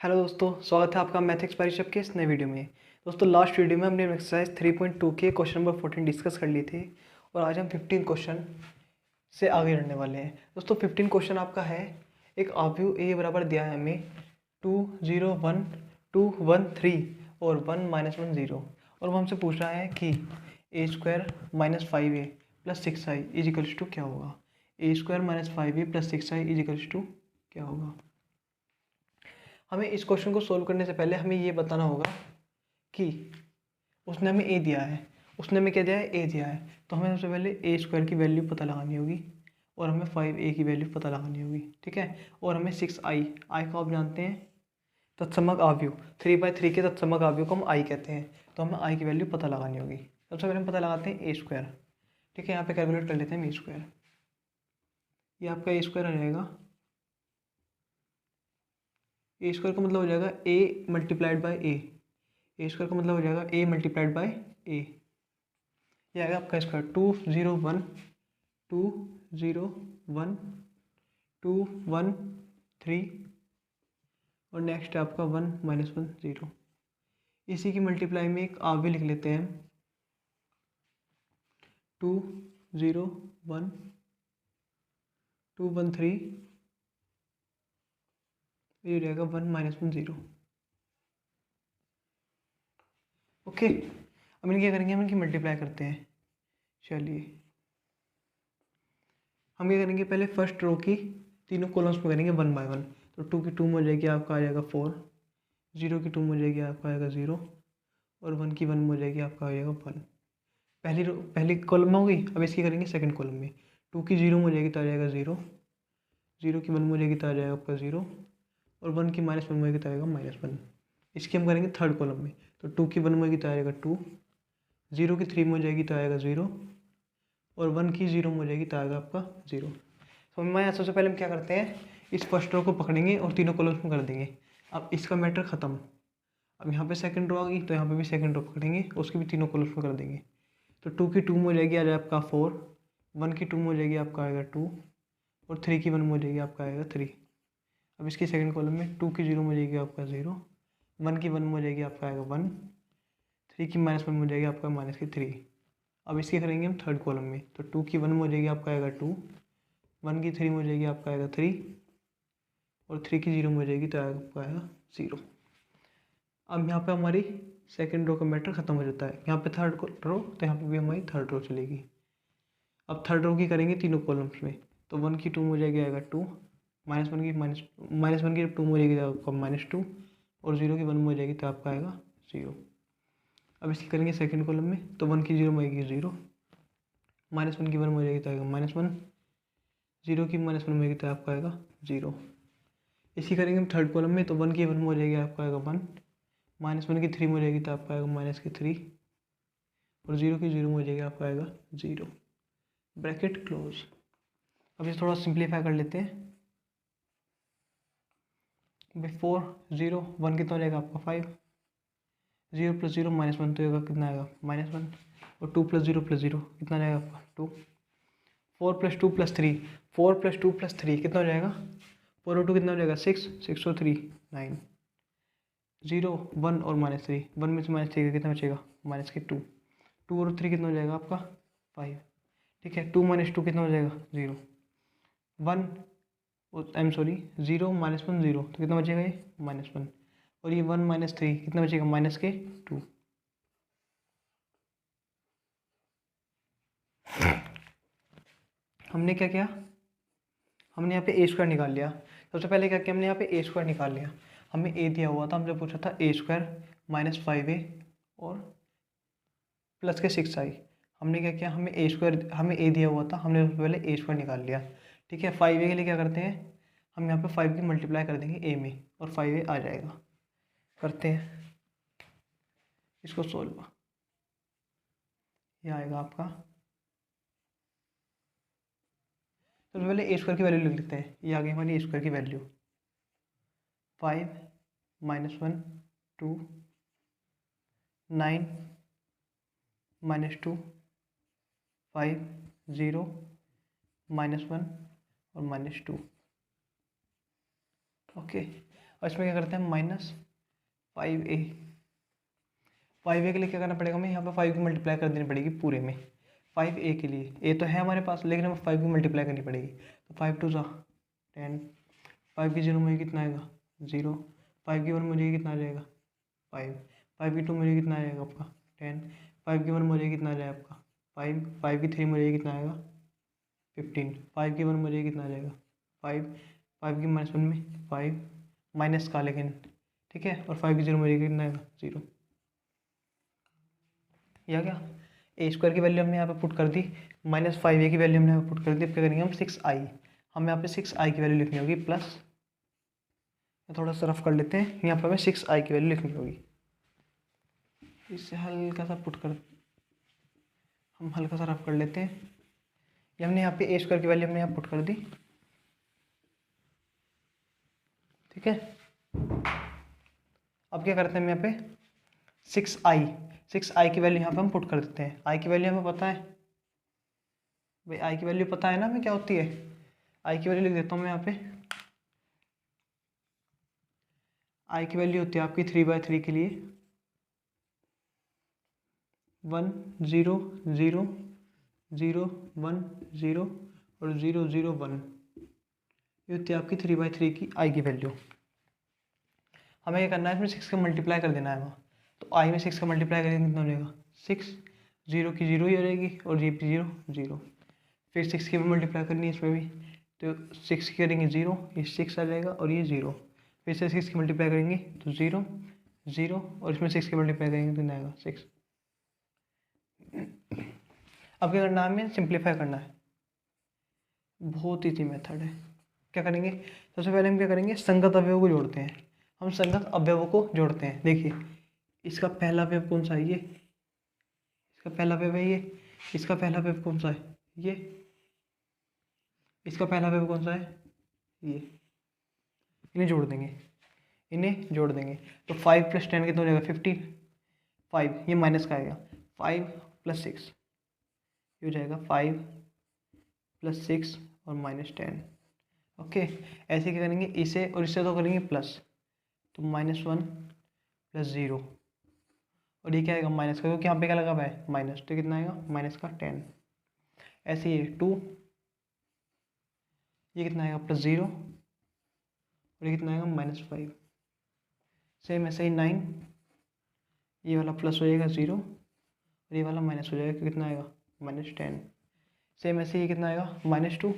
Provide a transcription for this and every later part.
Hello दोस्तों, स्वागत है आपका मैथ एक्सपायरी के इस नए वीडियो में। दोस्तों लास्ट वीडियो में हमने एक्सरसाइज 3.2 के क्वेश्चन नंबर 14 डिस्कस कर लिए थे और आज हम 15 क्वेश्चन से आगे बढ़ने वाले हैं। दोस्तों 15 क्वेश्चन आपका है, एक आव्यूह ए बराबर दिया है हमें 2 0 1 2 1 3 और 1 -1 0 और वो हमसे पूछ रहा है कि a square minus 5a plus 6i is equals to क्या होगा। A square minus 5a plus 6i is equals to क्या होगा। हमें इस क्वेश्चन को सोल्व करने से पहले हमें ये बताना होगा कि उसने हमें ए दिया है, उसने हमें क्या दिया है, ए दिया है। तो हमें सबसे पहले ए स्क्वायर की वैल्यू पता लगानी होगी और हमें 5a की वैल्यू पता लगानी होगी, ठीक है। और हमें 6i, आई को आप जानते हैं तत्समक आव्यूह, 3/3 के तत्समक आव्यूह को हम आई कहते हैं, तो हमें आई की वैल्यू पता लगानी होगी। सबसे पहले हम पता लगाते हैं ए स्क्वायर, ठीक है। यहाँ पे कैलकुलेट कर लेते हैं ए स्क्वायर। ये आपका ए स्क्वायर आ जाएगा, ए स्क्वायर का मतलब हो जाएगा ए मल्टीप्लाइड बाई ए स्क्वायर का मतलब हो जाएगा ए मल्टीप्लाइड बाई ए। ये आएगा आपका स्क्वायर 2 0 1 2 0 1 2 1 3 और नेक्स्ट है आपका 1 -1 0। इसी की मल्टीप्लाई में एक आगे लिख लेते हैं हम 2 0 1 2 1 3, ये हो जाएगा 1 -1 0। ओके, अब इनकी क्या करेंगे, हम इनकी मल्टीप्लाई करते हैं। चलिए हम क्या करेंगे, पहले फर्स्ट रो की तीनों कॉलम्स में करेंगे 1 बाय 1। तो 2 की 2 में हो जाएगी आपका आ जाएगा 4, 0 की 2 में हो जाएगी आपका आएगा 0 और 1 की 1 में हो जाएगी आपका आ जाएगा 1। पहली कॉलम में होगी। अब इसकी करेंगे सेकंड कॉलम में। 2 की 0 में हो जाएगी तो आ जाएगा 0, 0 की 1 में हो जाएगी तो आ जाएगा आपका 0 और 1 की -1 में होगी तो आएगा -1। इसकी हम करेंगे थर्ड कॉलम में। तो 2 की 1 में होगी तो आएगा 2, 0 की 3 में हो जाएगी तो आएगा 0 और 1 की 0 में हो जाएगी तो आएगा आपका 0। तो मैं सबसे पहले हम क्या करते हैं, इस फर्स्ट रो को पकड़ेंगे और तीनों कॉलम्स में कर देंगे। अब इसका मैटर ख़त्म। अब यहाँ पे सेकंड रो आ गई तो यहाँ पे भी सेकंड रो पकड़ेंगे, उसकी भी तीनों कॉलम्स में कर देंगे। तो 2 की 2 में हो जाएगी आ जाए आपका 4, 1 की 2 में हो जाएगी आपका आएगा 2 और 3 की 1 में हो जाएगी आपका आएगा 3। अब इसकी सेकंड कॉलम में 2 की 0 में हो जाएगी आपका 0, 1 की 1 में हो जाएगी आपका आएगा 1, 3 की -1 में हो जाएगी आपका -3। अब इसकी करेंगे हम थर्ड कॉलम में। तो 2 की 1 में हो जाएगी आपका आएगा 2, 1 की 3 में हो जाएगी आपका आएगा 3 और 3 की 0 में हो जाएगी तो आपका आएगा 0। अब यहाँ पे हमारी सेकंड रो का मैटर खत्म हो जाता है। यहाँ पे थर्ड रो तो यहाँ पे भी हमारी थर्ड रो चलेगी। अब थर्ड रो की करेंगे तीनों कॉलम्स में। तो 1 की 2 में हो जाएगी आएगा 2, -1 की -1 की 2 में हो जाएगी तो आपका -2 और 0 की 1 में हो जाएगी तो आपका आएगा 0। अब इसकी करेंगे सेकंड कॉलम में। तो 1 की 0 में आएगी 0, -1 की 1 में हो जाएगी तो आएगा -1, 0 की -1 में आएगी तो आपका आएगा 0। इसकी करेंगे हम थर्ड कॉलम में। तो 1 की 1 में हो जाएगी आपका आएगा 1, -1 की 3 में हो जाएगी तो आपका आएगा -3 और 0 की 0 में हो जाएगी आपका आएगा 0, ब्रैकेट क्लोज। अब इसे थोड़ा सिंप्लीफाई कर लेते हैं। बिफोर 0 1 कितना हो जाएगा आपका 5, 0 + 0 -1 तो होगा कितना आएगा -1 और 2 + 0 + 0 कितना जाएगा आपका 2, 4 + 2 + 3, 4 + 2 + 3 कितना हो जाएगा 4 और 2 कितना हो जाएगा 6, 6 और 3 9, 0 1 और -3, 1 में से -3 कितना बचेगा -2, 2 और 3 कितना हो जाएगा आपका 5, ठीक है। 2 - 2 कितना हो जाएगा 0, 1 आई एम सॉरी 0 -1 0 तो कितना बचेगा ये -1 और ये 1 -3 कितना बचेगा -2। हमने क्या किया, हमने यहाँ पे ए स्क्वायर निकाल लिया। सबसे पहले क्या किया हमने यहाँ पे ए स्क्वायर निकाल लिया। हमें ए दिया हुआ था, हमसे पूछा था ए स्क्वायर -5a और प्लस के 6i। हमने क्या किया, हमें ए स्क्वायर, हमें ए दिया हुआ था, हमने सबसे पहले ए स्क्वायर निकाल लिया, ठीक है। 5a के लिए क्या करते हैं, हम यहाँ पे 5 की मल्टीप्लाई कर देंगे ए में और 5a आ जाएगा। करते हैं इसको सोल्व, ये आएगा आपका। सबसे पहले ए स्क्वायर की वैल्यू लिख लेते हैं। ये आ गई हमारी ए स्क्वायर की वैल्यू 5 -1 2 9 -2 5 0 -1 और -2। ओके, और इसमें क्या करते हैं -5a। 5a के लिए क्या करना पड़ेगा, हमें यहाँ पर 5 की मल्टीप्लाई कर देनी पड़ेगी पूरे में। 5a के लिए a तो है हमारे पास, लेकिन हमें 5 की मल्टीप्लाई करनी पड़ेगी। तो 5 2 10, 5 की 0 मुझे कितना आएगा 0, 5 की 1 मुझे कितना आ जाएगा 5, 5 की 2 मुझे कितना आ जाएगा आपका 10, 5 की 1 मुझे कितना आ जाएगा आपका 5, 5 की 3 मुझे कितना आएगा 15, 5 की 1 मुझे कितना आ जाएगा 5, 5 की -1 में 5 माइनस का लेकिन, ठीक है, और 5 की 0 मुझे कितना आएगा 0। या क्या a² की वैल्यू हमने यहाँ पे पुट कर दी, -5a की वैल्यू हमने यहाँ पे पुट कर दी। अब क्या करेंगे हम 6i, हमें यहाँ पे 6i की वैल्यू लिखनी होगी प्लस, थोड़ा सा रफ कर लेते हैं, यहाँ पे हमें 6i की वैल्यू लिखनी होगी। इससे हल्का सा हम हल्का सा रफ कर लेते हैं। ये हमने यहाँ पे a² की वैल्यू हमने यहाँ पुट कर दी, ठीक है। अब क्या करते हैं हम यहाँ पे 6i की वैल्यू यहाँ पे हम पुट कर देते हैं। i की वैल्यू हमें पता है भाई, i की वैल्यू पता है ना हमें क्या होती है। i की वैल्यू लिख देता हूँ मैं यहाँ पे, i की वैल्यू होती है आपकी 3/3 के लिए 1 0 0 0 1 0 और 0 0 1, ये होती है आपकी 3/3 की i की वैल्यू। हमें क्या करना है, इसमें 6 का मल्टीप्लाई कर देना है वहाँ। तो i में 6 का मल्टीप्लाई करेंगे कितना हो जाएगा 6, 0 की 0 ही हो जाएगी और ये भी 0 0, फिर 6 की भी मल्टीप्लाई करनी है इसमें भी, तो 6 की करेंगे 0, ये 6 आ जाएगा और ये 0, फिर से 6 की मल्टीप्लाई करेंगे तो 0 0 और इसमें 6 की मल्टीप्लाई करेंगे तो आएगा 6। अब क्या करना है, हमें सिंप्लीफाई करना है, बहुत ईजी मेथड है। क्या करेंगे, सबसे पहले हम क्या करेंगे, संगत अवयवों को जोड़ते हैं। हम संगत अवयवों को जोड़ते हैं। देखिए इसका पहला अवयव कौन सा है, ये इसका पहला अवयव है, ये इसका पहला अवयव कौन सा है, ये इसका पहला अवयव कौन सा है, ये। इन्हें जोड़ देंगे तो 5 + 10 कितना हो जाएगा 15, 5 ये माइनस का आएगा, 5 + 6 ये हो जाएगा 5 + 6 और -10। ओके, ऐसे क्या करेंगे, इसे और इससे तो करेंगे प्लस, तो -1 + 0 और ये क्या आएगा माइनस का, क्योंकि यहाँ पे क्या लगा हुआ है माइनस, तो कितना आएगा -10। ऐसे ये 2, ये कितना आएगा +0 और ये कितना आएगा -5। सेम ऐसे ही 9, ये वाला प्लस हो जाएगा 0 और ये वाला माइनस हो जाएगा, कितना आएगा -10। सेम ऐसे ये कितना आएगा -2,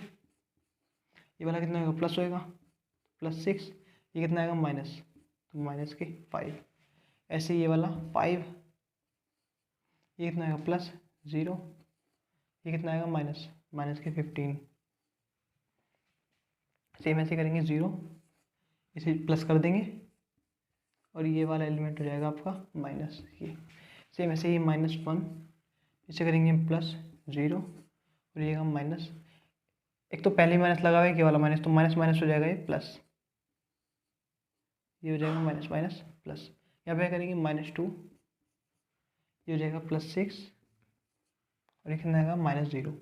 ये वाला कितना आएगा प्लस होएगा +6, ये कितना आएगा माइनस, तो -5। ऐसे ये वाला 5, ये कितना आएगा +0, ये कितना आएगा -15। सेम ऐसे करेंगे 0, इसे प्लस कर देंगे और ये वाला एलिमेंट हो जाएगा आपका माइनस, ये। सेम ऐसे ही -1, इसे करेंगे +0 और ये माइनस, एक तो पहले माइनस लगा हुआ है, ये वाला माइनस, तो माइनस माइनस हो जाएगा ये प्लस, ये हो जाएगा माइनस माइनस प्लस। यहाँ पे करेंगे -2, ये हो जाएगा +6 और ये कितना आएगा -0।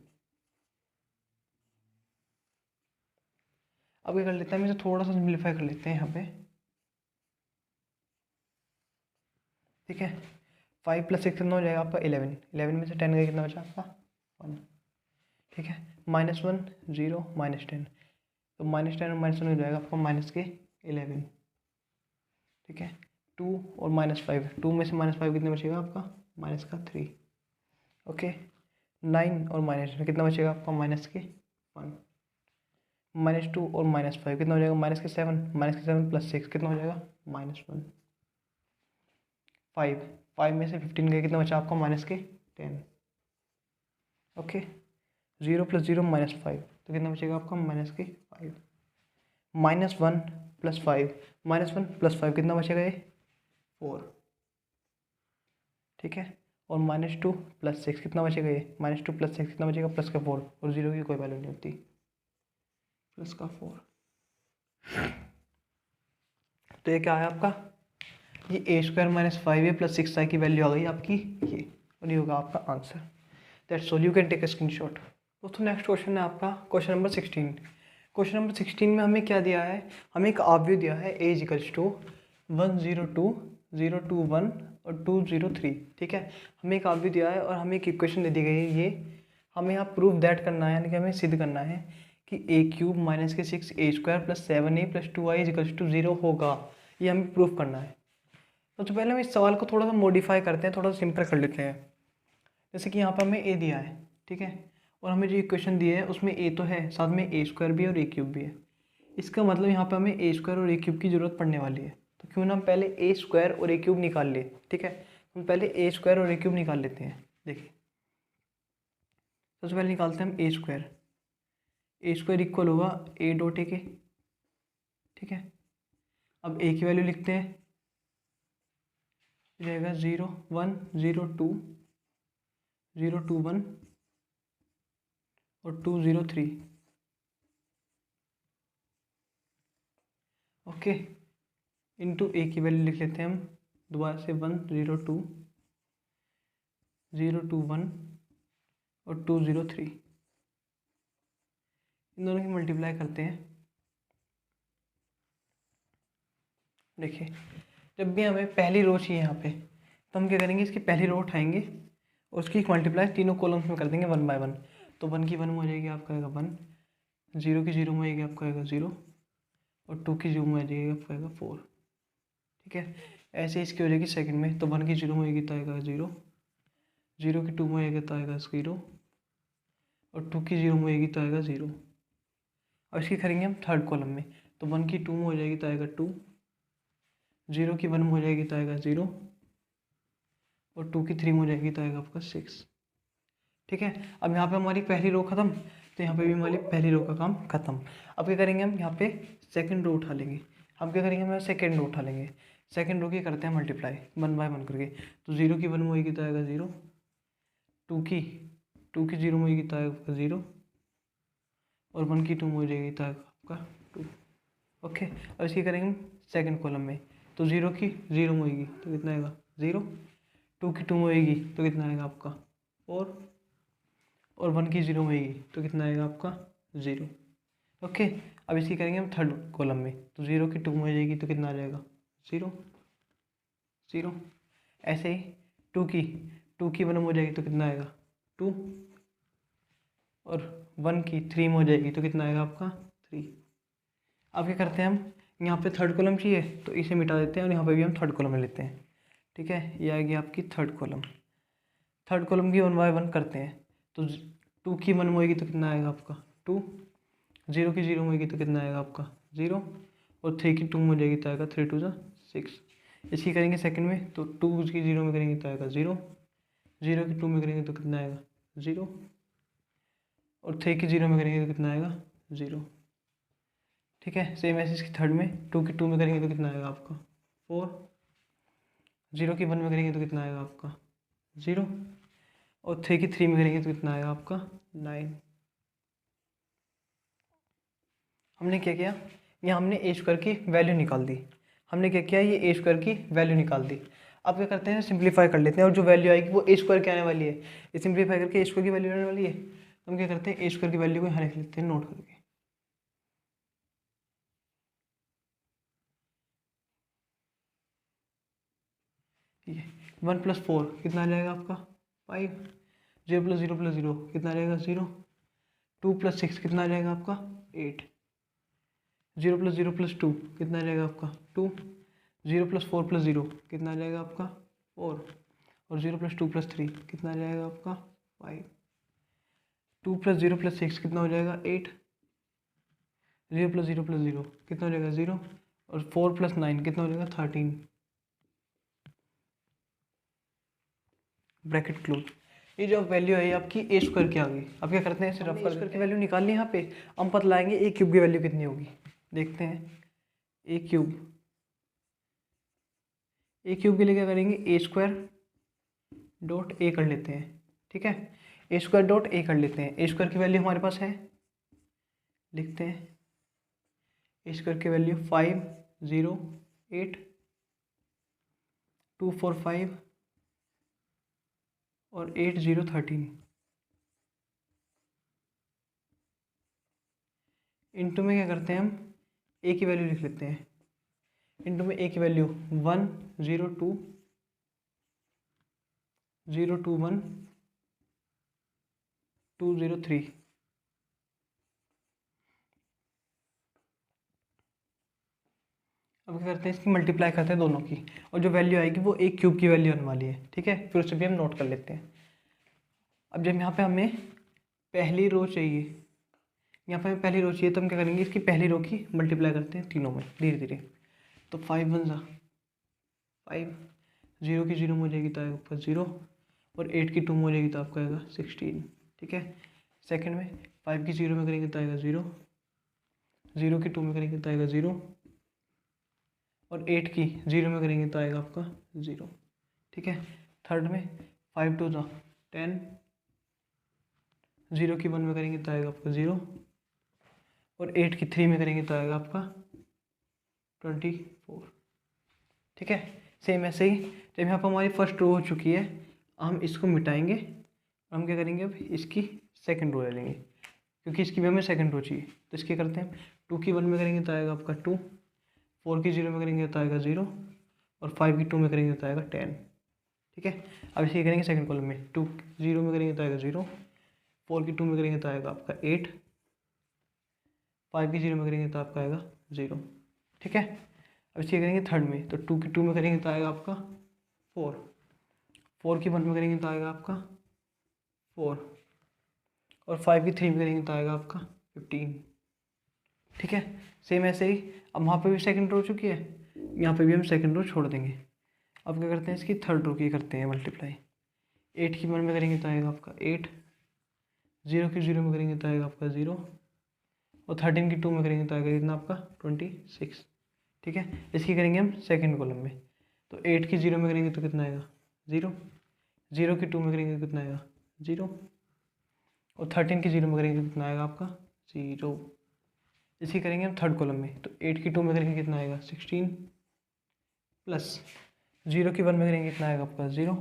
अब क्या कर लेते हैं, हम इसे थोड़ा सा सिंप्लीफाई कर लेते हैं यहाँ पे, ठीक है। 5 + 6 कितना हो जाएगा आपका 11, 11 में से 10 का कितना बचा आपका 1, ठीक है। -1 0 -10, तो -10 और -1 हो जाएगा आपका -11, ठीक है। 2 और -5, 2 में से -5 कितना बचेगा आपका -3, ओके। 9 और -10 कितना बचेगा आपका -1, -2 और -5 कितना हो जाएगा -7 + 6 कितना हो जाएगा -1। 5 में से 15 गया, कितना बचा आपका -10, ओके। 0 + 0 -5, तो कितना बचेगा आपका -5। -1 + 5, -1 + 5 कितना बचेगा ये 4, ठीक है। और -2 + 6 कितना बचेगा ये, -2 + 6 कितना बचेगा +4, और 0 की कोई वैल्यू नहीं होती, +4। तो ये क्या है आपका, ये a² - 5a + 6i की वैल्यू आ गई आपकी ये, और ये होगा आपका answer. That's all, you can take a screenshot. दोस्तों नेक्स्ट क्वेश्चन है आपका क्वेश्चन नंबर 16। क्वेश्चन नंबर 16 में हमें क्या दिया है, हमें एक आव्यूह दिया है a इक्वल्स टू 102 021 और 203। ठीक है, हमें एक आव्यूह दिया है और हमें एक इक्वेशन दे दी गई है। ये हमें यहाँ प्रूफ दैट करना है, यानी कि हमें सिद्ध करना है कि a³ माइनस के 6a² plus 7a plus 2i equals to 0 होगा। ये हमें प्रूफ करना है। तो पहले हम इस सवाल को थोड़ा सा मॉडिफाई करते हैं, थोड़ा सा सिंपल कर लेते हैं। जैसे कि यहाँ पर हमें a दिया है, ठीक है, और हमें जो इक्वेशन दी है उसमें a तो है, साथ में a² भी है और a³ भी है। इसका मतलब यहाँ पे हमें a² और a³ की ज़रूरत पड़ने वाली है। तो क्यों ना हम पहले a² और a³ निकाल ले। ठीक है, हम पहले a² और a³ निकाल लेते हैं। देखिए, सबसे पहले निकालते हैं हम a² इक्वल होगा a डॉट a के। ठीक है, अब a की वैल्यू लिखते हैं, रहेगा 0 1 0 2 0 2 1 और 2 0 3। ओके, इंटू a की वैल्यू लिख लेते हैं हम दोबारा से 1 0 2 0 2 1 और 2 0 3। इन दोनों की मल्टीप्लाई करते हैं। देखिए, जब भी हमें पहली रो चाहिए यहाँ पे, तो हम क्या करेंगे, इसकी पहली रो उठाएंगे और उसकी मल्टीप्लाई तीनों कॉलम्स में कर देंगे 1 बाय 1। तो 1 की 1 में हो जाएगी आपका आएगा 1, 0 की 0 में आएगी आपका आएगा 0 और 2 की 0 में आ जाएगी आपका आएगा 4। ठीक है, ऐसे इसकी हो जाएगी सेकंड में, तो 1 की 0 में आएगी तो आएगा 0, 0 की 2 में आएगा तो आएगा 0 और 2 की 0 में आएगी तो आएगा 0। और इसकी करेंगे हम थर्ड कॉलम में, तो 1 की 2 में हो जाएगी तो आएगा 2, 0 की 1 में हो जाएगी तो आएगा 0 और 2 की 3 में हो जाएगी तो आएगा आपका 6। ठीक है, अब यहाँ पे हमारी पहली रो खत्म, तो यहाँ पे भी हमारी पहली रो का काम खत्म। अब क्या करेंगे, हम यहाँ पे सेकंड रो उठा लेंगे। हम क्या करेंगे, हम सेकंड रो उठा लेंगे। सेकंड रो की करते हैं मल्टीप्लाई 1 बाय 1 करके। तो 0 की 1 में होगी तो आएगा 0, 2 की 0 में होगी तो आएगा 0 और 1 की 2 में हो जाएगी तो आएगा आपका 2। ओके, और इसकी करेंगे हम सेकंड कॉलम में। तो 0 की 0 में होगी तो कितना आएगा 0, 2 की 2 में होगी तो कितना आएगा आपका 4 और 1 की 0 में होगी तो कितना आएगा आपका 0। ओके, अब इसकी करेंगे हम थर्ड कॉलम में। तो 0 की 2 में हो जाएगी तो कितना आ जाएगा 0 0। ऐसे ही 2 की 1 में हो जाएगी तो कितना आएगा 2 और 1 की 3 में हो जाएगी तो कितना आएगा आपका 3। अब क्या करते हैं, हम यहाँ पे थर्ड कॉलम चाहिए तो इसे मिटा देते हैं और यहाँ पे भी हम थर्ड कॉलम में लेते हैं। ठीक है, ये आएगी आपकी थर्ड कॉलम। थर्ड कॉलम की 1 बाय 1 करते हैं। तो 2 की 1 में होगी तो कितना आएगा आपका 2, 0 की 0 में होगी तो कितना आएगा आपका 0 और 3 की 2 में हो जाएगी तो आएगा 3 2 जा 6। इसकी करेंगे सेकंड में, तो 2 की 0 में करेंगे तो आएगा 0, 0 की 2 में करेंगे तो कितना आएगा 0 और 3 की 0 में करेंगे तो कितना आएगा 0। ठीक है, सेम ऐसे इसकी थर्ड में 2 की 2 में करेंगे तो कितना आएगा आपका 4, 0 की 1 में करेंगे तो कितना आएगा आपका 0 और 3 की 3 में करेंगे तो कितना आएगा आपका 9। हमने क्या किया, यहाँ हमने a² की वैल्यू निकाल दी। हमने क्या किया, ये a² की वैल्यू निकाल दी। अब क्या करते हैं, सिंप्लीफाई कर लेते हैं और जो वैल्यू आएगी वो a² की आने वाली है। ये सिंप्लीफाई करके a² की वैल्यू आने वाली है। तो हम क्या करते हैं, a² की वैल्यू को यहाँ लिख लेते हैं नोट करके। ये 1 + 4 कितना आ जाएगा आपका 5, 0 + 0 + 0 कितना आ जाएगा 0, 2 + 6 कितना आ जाएगा आपका 8, 0 + 0 + 2 कितना आ जाएगा आपका 2, 0 + 4 + 0 कितना आ जाएगा आपका 4 और 0 + 2 + 3 कितना आ जाएगा आपका 5, 2 + 0 + 6 कितना हो जाएगा 8, 0 + 0 + 0 कितना हो जाएगा 0 और 4 + 9 कितना हो जाएगा 13। Bracket close. ये जो वैल्यू है ये आपकी a² की आ गई। अब क्या करते हैं, इसे रफ कर करके वैल्यू निकाल ली। यहाँ पे हम पता लगाएंगे a³ की वैल्यू कितनी होगी। देखते हैं, a³ के लिए क्या करेंगे, a² डॉट a कर लेते हैं। ठीक है, a² डॉट a कर लेते हैं। a² की वैल्यू हमारे पास है, लिखते हैं a² की वैल्यू 5 0 8 2 4 5 और 8 0 13। इंटू में क्या करते हैं हम, ए की वैल्यू लिख लेते हैं। इंटू में ए की वैल्यू 1 0 2 0 2 1 2 0 3। अब क्या करते हैं, इसकी मल्टीप्लाई करते हैं दोनों की, और जो वैल्यू आएगी वो ए क्यूब की वैल्यू आने वाली है। ठीक है, फिर उसे भी हम नोट कर लेते हैं। अब जब यहाँ पे हमें पहली रो चाहिए, यहाँ पे हमें पहली रो चाहिए, तो हम क्या करेंगे, इसकी पहली रो की मल्टीप्लाई करते हैं तीनों में धीरे धीरे। तो 5 1 जा 5, 0 की 0 में हो जाएगी तो आएगा ऊपर 0, और 8 की 2 में हो जाएगी तो आपका आएगा 16। ठीक है, सेकंड में 5 की 0 में करेंगे तो आएगा 0, 0 की 2 में करेंगे तो आएगा 0, और 8 की 0 में करेंगे तो आएगा आपका 0। ठीक है, थर्ड में 5 2 जा 10, 0 की 1 में करेंगे तो आएगा आपका 0, और 8 की 3 में करेंगे तो आएगा आपका 24। ठीक है, सेम ऐसे ही जब यहाँ पर हमारी फर्स्ट रो हो चुकी है, हम इसको मिटाएंगे और हम क्या करेंगे, अब इसकी सेकंड रो ले लेंगे, क्योंकि इसकी भी हमें सेकंड रो चाहिए। तो इसके करते हैं, 2 की 1 में करेंगे तो आएगा आपका 2, 4 की 0 में करेंगे तो आएगा 0, और 5 की 2 में करेंगे तो आएगा 10। ठीक है, अब इसे करेंगे सेकंड कॉलम में, 2 0 में करेंगे तो आएगा 0, 4 की 2 में करेंगे तो आएगा आपका 8, 5 की 0 में करेंगे तो आपका आएगा 0। ठीक है, अब इसे करेंगे थर्ड में, तो 2 की 2 में करेंगे तो आएगा आपका 4, 4 की 1 में करेंगे तो आएगा आपका 4, और 5 की 3 में करेंगे तो आएगा आपका 15। ठीक है, सेम ऐसे ही अब वहाँ पे भी सेकंड रो चुकी है, यहाँ पे भी हम सेकंड रो छोड़ देंगे। अब क्या करते हैं, इसकी थर्ड रो की करते हैं मल्टीप्लाई। 8 की 1 में करेंगे तो आएगा आपका 8, 0 की 0 में करेंगे तो आएगा आपका 0, और 13 की 2 में करेंगे तो आएगा कितना आपका 26। ठीक है, इसकी करेंगे हम सेकंड कॉलम में, तो 8 की 0 में करेंगे तो कितना आएगा 0, 0 की 2 में करेंगे तो कितना आएगा 0, और 13 की 0 में करेंगे तो कितना आएगा आपका 0। इसी करेंगे हम थर्ड कॉलम में, तो 8 की 2 में करेंगे कितना आएगा 16, प्लस 0 की 1 में करेंगे कितना आएगा आपका 0,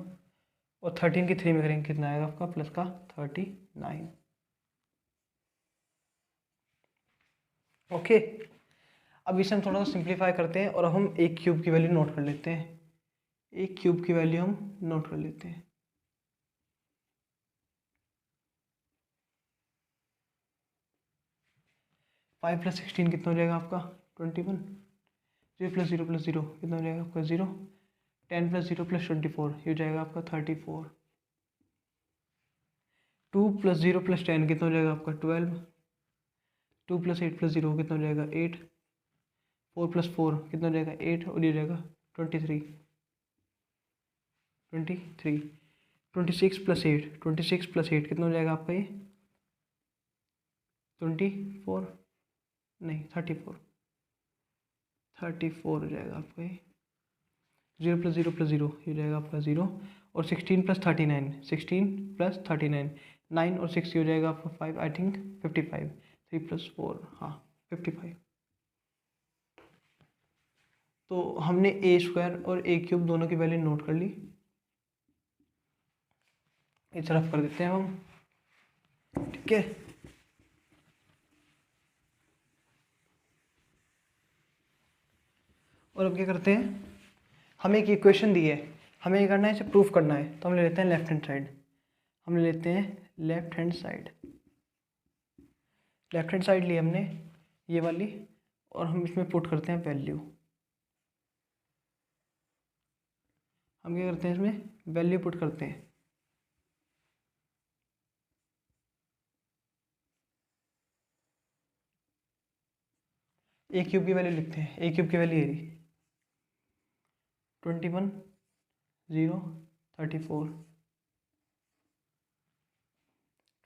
और 13 की 3 में करेंगे कितना आएगा आपका प्लस का 39। ओके, अब इसे हम थोड़ा सा सिंप्लीफाई करते हैं, और हम एक क्यूब की वैल्यू नोट कर लेते हैं। एक क्यूब की वैल्यू हम नोट कर लेते हैं। फाइव प्लस 16 कितना हो जाएगा आपका 21, 0 प्लस 0 कितना हो जाएगा आपका 0, 10 प्लस 0 प्लस 24 ये हो जाएगा आपका 34, 2 प्लस 0 प्लस 10 कितना हो जाएगा आपका 12, 2 प्लस 8 प्लस 0 कितना हो जाएगा 8, 4 प्लस 4 कितना हो जाएगा 8, और ये हो जाएगा 23, 26 प्लस 8, 26 प्लस 8 कितना हो जाएगा आपका ये 24, नहीं 34 हो जाएगा आपका ये। 0 प्लस 0 प्लस 0 ये हो जाएगा आपका 0, और 16 प्लस 39, 16 प्लस 39 9, और 6 हो जाएगा आपका 5 आई थिंक 55, 3 प्लस 4 हाँ 55। तो हमने ए स्क्वायर और ए क्यूब दोनों की वैल्यू नोट कर ली। इस तरफ कर देते हैं हम। ठीक है, और अब क्या करते हैं, हमें एक इक्वेशन दी है, हमें ये करना है, इसे प्रूफ करना है, तो हम ले लेते हैं लेफ्ट हैंड साइड। हम ले लेते हैं left hand side. Left hand side ली हमने ये वाली, और हम इसमें पुट करते हैं वैल्यू। हम क्या करते हैं, इसमें वैल्यू पुट करते हैं। ए क्यूब की वैल्यू लिखते हैं। ए क्यूब की वैल्यू ये रही 21 0 34,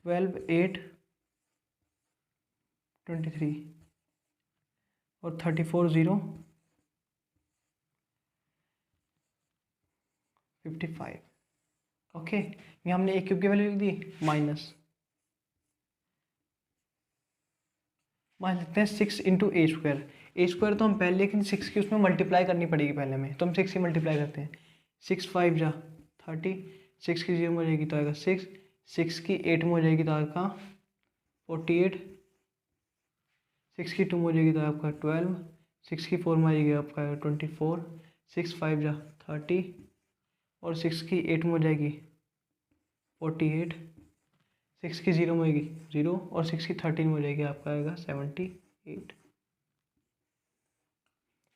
12 8 23, और 34 0 55। ओके, ये हमने ए क्यूब की वैल्यू लिख दी, माइनस लिखते हैं 6 इंटू ए स्क्वायर। ए स्क्वायर तो हम पहले, लेकिन 6 की उसमें मल्टीप्लाई करनी पड़ेगी पहले में, तो हम 6 की मल्टीप्लाई करते हैं। 6 5 जा 30, 6 की 0 में हो जाएगी तो आएगा 6, 6 की 8 में हो जाएगी तो आएगा 48, 6 की 2 में हो जाएगी तो आपका 12, 6 की 4 में आ जाएगी आपका 24, 6 5 जा 30 और 6 की 8 में हो जाएगी 48, 6 की 0 में होगी 0 और 6 की 13 में हो जाएगी आपका आएगा 78।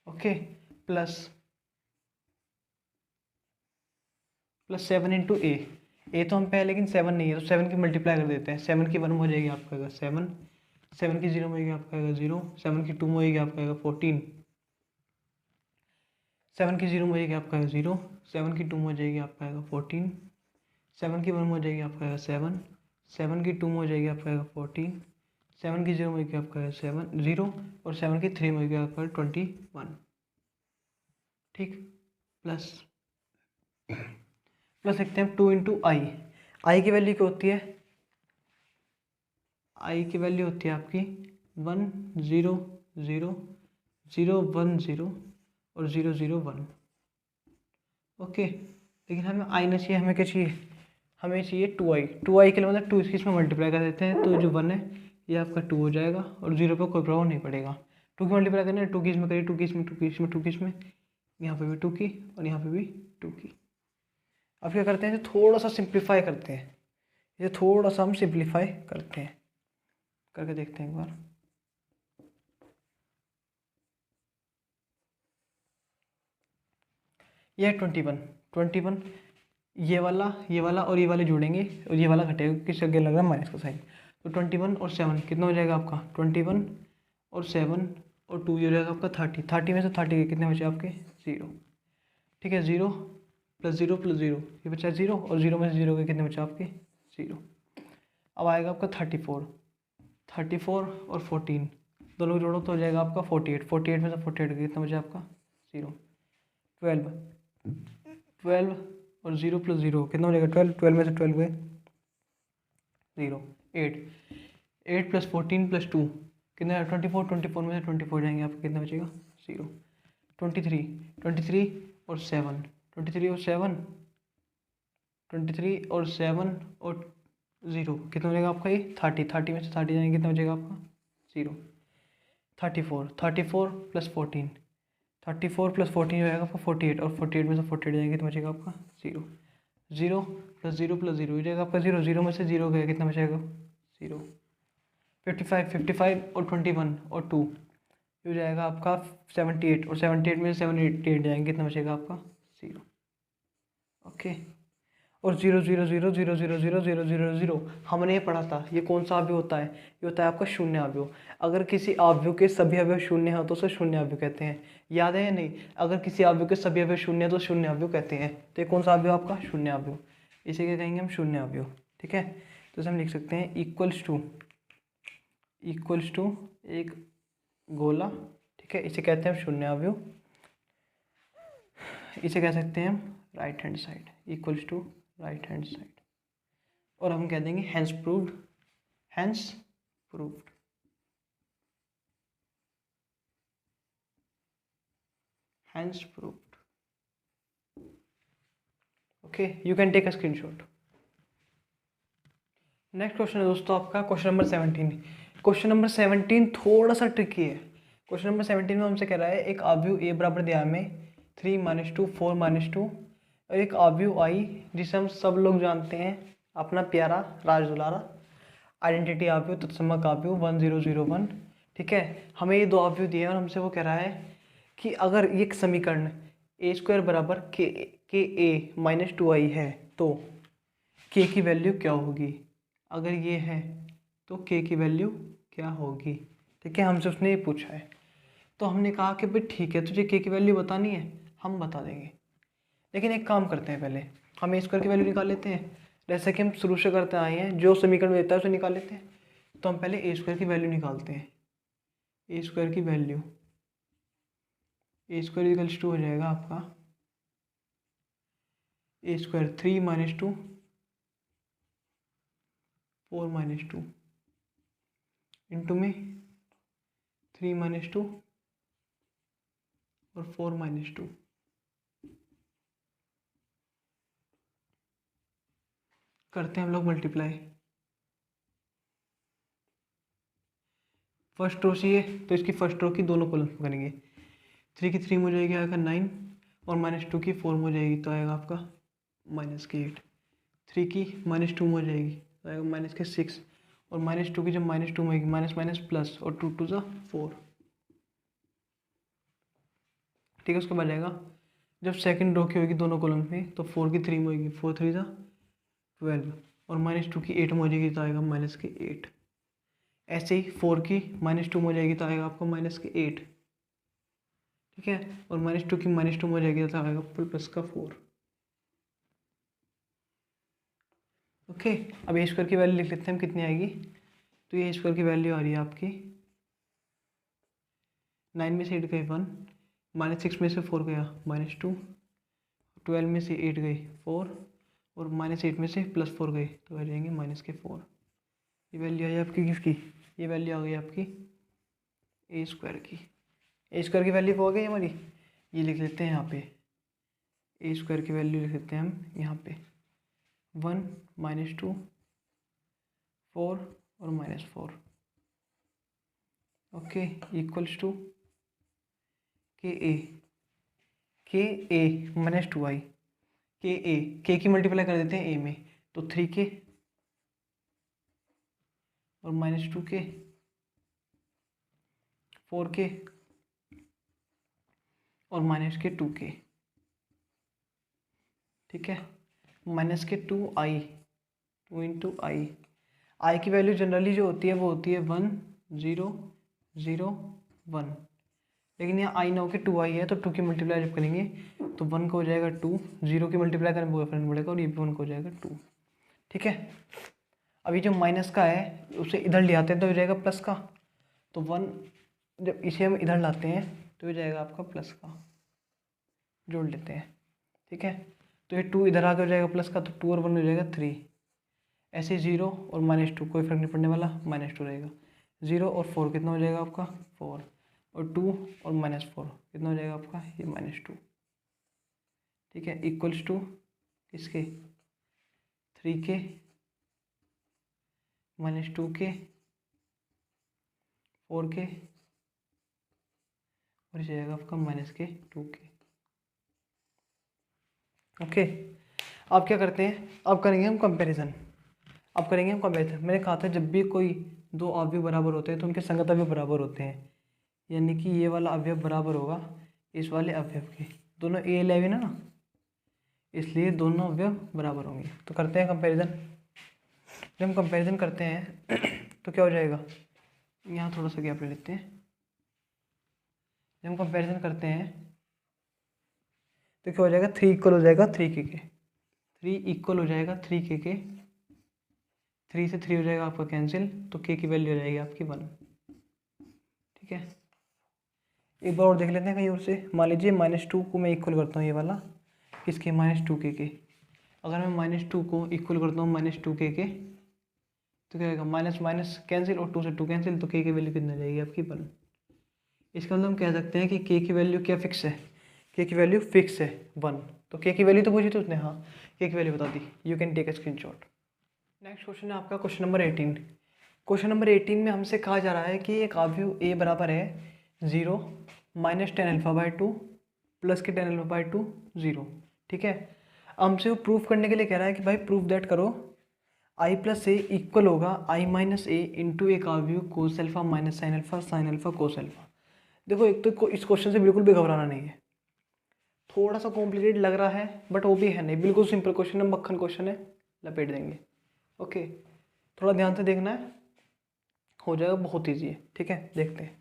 ओके, प्लस 7 इंटू ए तो हम पे है लेकिन 7 नहीं है तो 7 की मल्टीप्लाई कर देते हैं। 7 की 1 में हो जाएगी आपका आएगा 7, 7 की 0 में होगी आपका आएगा 0, 7 की 2 में होगी आपका आएगा 14, 7 की 0 में हो जाएगी आपका 0, 7 की 2 में हो जाएगी आपका आएगा 14, 7 की 1 में हो जाएगी आपका आएगा 7, 7 की 2 में हो जाएगी आपका आएगा 14, 7 की 0 में होगी आपका आएगा 7 0 और 7 की 3 में होगी आपका 21। ठीक, प्लस लिखते हैं 2 इंटू आई की वैल्यू क्या होती है? आई की वैल्यू होती है आपकी 1 0 0 0 1 0 और 0 0 1। ओके, लेकिन हमें आई ना चाहिए, हमें क्या चाहिए? हमें चाहिए 2i के लिए मतलब 2 इसमें मल्टीप्लाई कर देते हैं तो जो 1 है ये आपका 2 हो जाएगा और 0 पे कोई प्रभाव नहीं पड़ेगा। 2 की मल्टीप्लाई करना है, 2 की इसमें करिए, 2 की इसमें, 2 की इसमें, 2 की इसमें, यहाँ पे भी 2 की और यहाँ पे भी 2 की। अब क्या करते हैं, थोड़ा सा सिंप्लीफाई करते हैं, ये थोड़ा सा हम सिंप्लीफाई करते हैं, करके देखते हैं एक बार। ये 21 ये वाला और ये वाले जुड़ेंगे और ये वाला घटेगा किस आगे लग रहा है माइनस का साइन। तो 21 और 7 कितना हो जाएगा आपका? 21 और 7 और 2 ये हो जाएगा आपका 30। 30 में से 30 के कितने बचे आपके? 0। ठीक है, 0 प्लस 0 प्लस 0 ये बचा 0 और 0 में से 0 के कितने बचे आपके? 0। अब आएगा आपका 34 और 14 दोनों को जोड़ो तो हो जाएगा आपका 48 में से 48 के कितना बचा आपका? 0। 12 और 0 प्लस 0 कितना हो जाएगा? 12 में से 12 गए 0। 8 प्लस 14 प्लस 2 कितना है? 24 में से 24 जाएंगे आपको कितना बचेगा? 0। 23 और 7 23 और 7 23 और 7 और 0 कितना हो जाएगा आपका? ये 30 में से 30 जाएंगे कितना बचेगा आपका? 0। 34 प्लस 14 प्लस 14 हो जाएगा आपका 48 और 48 में से 48 जाएंगे कितना बचेगा आपका? 0। 0 प्लस 0 प्लस 0 हो जाएगा आपका 0, 0 में से 0 गया कितना बचेगा? 0। 55 और 21 और 2 हो जाएगा आपका 78 और 78 में से 78 जाएंगे कितना बचेगा आपका? 0। ओके, और 0 0 0 0 0 0 0 0 0 हमने ये पढ़ा था, ये कौन सा अवयव होता है? ये होता है आपका शून्य अवयव। अगर किसी अवयव के सभी अवयव शून्य हो तो उसे शून्य अवयव कहते हैं। याद है या नहीं? अगर किसी अवयव के सभी अवयव शून्य है तो शून्य अवयव कहते हैं। तो ये कौन सा अवयव आपका? शून्य अवयव। इसे क्या कहेंगे हम? शून्य अवयव। ठीक है, तो इसे हम लिख सकते हैं इक्वल्स टू एक गोला। ठीक है, इसे कहते हैं हम शून्य अवयव। इसे कह सकते हैं हम right hand side, equals to right hand side, और हम कह देंगे hence proved. Okay, you can take a screenshot. Next question है दोस्तों आपका क्वेश्चन नंबर 17। क्वेश्चन नंबर 17 थोड़ा सा ट्रिकी है। क्वेश्चन नंबर 17 में हमसे कह रहा है एक अवयव ए बराबर दिया हमें 3 - 2 4 - 2 और एक अवयव आई जिसे हम सब लोग जानते हैं अपना प्यारा राज दुलारा आइडेंटिटी अवयव तत्समक अवयव 1001। ठीक है, हमें ये दो अवयव दिए हैं और हमसे वो कह रहा है कि अगर ये समीकरण a² बराबर के ए माइनस 2i है तो k की वैल्यू क्या होगी? अगर ये है तो k की वैल्यू क्या होगी? ठीक है, हमसे उसने ये पूछा है तो हमने कहा कि भाई ठीक है, तुझे k की वैल्यू बतानी है, हम बता देंगे। लेकिन एक काम करते हैं, पहले हम a² की वैल्यू निकाल लेते हैं। जैसे कि हम शुरू से करते आए हैं, जो समीकरण देता है उसे निकाल लेते हैं। तो हम पहले a² की वैल्यू निकालते हैं। a² की वैल्यू a² इक्वल्स टू हो जाएगा आपका a² 3 - 2 4 - 2 इंटू में 3 - 2 और 4 - 2 करते हैं हम लोग मल्टीप्लाई। फर्स्ट रो चाहिए तो इसकी फर्स्ट रो की दोनों कॉलम्स में करेंगे। 3 की 3 में हो जाएगी आएगा 9 और -2 की 4 में हो जाएगी तो आएगा आपका -8। 3 की -2 में हो जाएगी तो आएगा -6 और -2 की जब -2 में होगी माइनस माइनस प्लस और 2 2 ज़ा 4। ठीक है, उसके बाद आएगा जब सेकंड रो की होगी दोनों कॉलम में तो 4 की 3 में होगी 4 3 ज़ा 12 और -2 की 8 में हो जाएगी तो आएगा -8। ऐसे ही 4 की -2 में हो जाएगी तो आएगा आपको -8। ठीक है, और -2 की -2 में हो जाएगी तो आएगा +4। ओके, अब ए स्क्वायर की वैल्यू लिख लेते हैं हम कितनी आएगी। तो ये ए स्क्वायर की वैल्यू आ रही है आपकी 9 में से 8 गए 1, -6 में से 4 गया -2, 12 में से 8 गए 4 और -8 में से +4 गए तो आ जाएंगे -4। ये वैल्यू आई आपकी किसकी, ये वैल्यू आ गई आपकी ए स्क्वायर की। ए स्क्वायर की वैल्यू हो गई हमारी, ये लिख लेते हैं यहाँ पे। ए स्क्वायर की वैल्यू लिख लेते हैं हम यहाँ पे 1 -2 4 और -4। ओके, इक्वल्स टू के ए -2i के की मल्टीप्लाई कर देते हैं ए में तो 3k और -2k 4k और -2k। ठीक है, -2i 2 इंटू आई की वैल्यू जनरली जो होती है वो होती है 1 0 0 1, लेकिन यहाँ आई ना हो के 2i है तो 2 की मल्टीप्लाई जब करेंगे तो 1 का हो जाएगा 2, 0 की मल्टीप्लाई करने में डिफरेंस बढ़ेगा और ये भी 1 का हो जाएगा 2। ठीक है, अभी जो माइनस का है उसे इधर ले आते हैं तो हो जाएगा प्लस का, तो 1 जब इसे हम इधर लाते हैं तो हो जाएगा आपका प्लस का, जोड़ लेते हैं। ठीक है, तो ये 2 इधर आके हो जाएगा प्लस का तो 2 और 1 हो जाएगा 3। ऐसे 0 और -2 कोई फर्क नहीं पड़ने वाला, -2 रहेगा। 0 और 4 कितना हो जाएगा आपका 4 और 2 और -4 कितना हो जाएगा आपका ये -2। ठीक है, इक्वल्स टू किसके 3k -2k 4k और ये जाएगा आपका -2k। ओके, अब क्या करते हैं, अब करेंगे हम कंपैरिजन। अब करेंगे हम कंपैरिजन। मैंने कहा था जब भी कोई दो अवयव बराबर होते हैं तो उनके संगत अवयव बराबर होते हैं, यानी कि ये वाला अवयव बराबर होगा इस वाले अवयव के, दोनों a11 है ना, इसलिए दोनों अवयव बराबर होंगे। तो करते हैं कंपैरिजन। जब हम कंपैरिजन करते हैं तो क्या हो जाएगा, यहाँ थोड़ा सा गैप ले लेते हैं। जब हम कंपैरिजन करते हैं तो क्या हो जाएगा 3 इक्वल हो जाएगा 3k के, 3 इक्वल हो जाएगा 3k के, 3 से 3 हो जाएगा आपका कैंसिल तो k की वैल्यू हो जाएगी आपकी 1। ठीक है, एक बार और देख लेते हैं कहीं और से। मान लीजिए -2 को मैं इक्वल करता हूँ ये वाला किसके -2k के। अगर मैं -2 को इक्वल करता हूँ -2k के तो क्या होगा, माइनस माइनस कैंसिल और 2 से 2 कैंसिल तो k की वैल्यू कितनी जाएगी आपकी 1। इसका मतलब हम कह सकते हैं कि k की वैल्यू क्या फिक्स है, k की वैल्यू फिक्स है 1। तो k की वैल्यू तो पूछी थी उसने, हाँ k की वैल्यू बता दी। You can take a screenshot. Next question है आपका क्वेश्चन नंबर 18। क्वेश्चन नंबर 18 में हमसे कहा जा रहा है कि एक अवयव a बराबर है 0 -tan α/2 प्लस के tan α/2 0। ठीक है, हमसे वो प्रूफ करने के लिए कह रहा है कि भाई प्रूफ दैट करो i प्लस ए इक्वल होगा i माइनस ए इंटू एक अवयव cos alpha minus sine alpha sine alpha cos alpha. देखो एक तो इस क्वेश्चन से बिल्कुल भी घबराना नहीं है, थोड़ा सा कॉम्प्लिकेटेड लग रहा है बट वो भी है नहीं, बिल्कुल सिंपल क्वेश्चन है, मक्खन क्वेश्चन है, लपेट देंगे। ओके, थोड़ा ध्यान से देखना है, हो जाएगा, बहुत ईजी है। ठीक है, देखते हैं।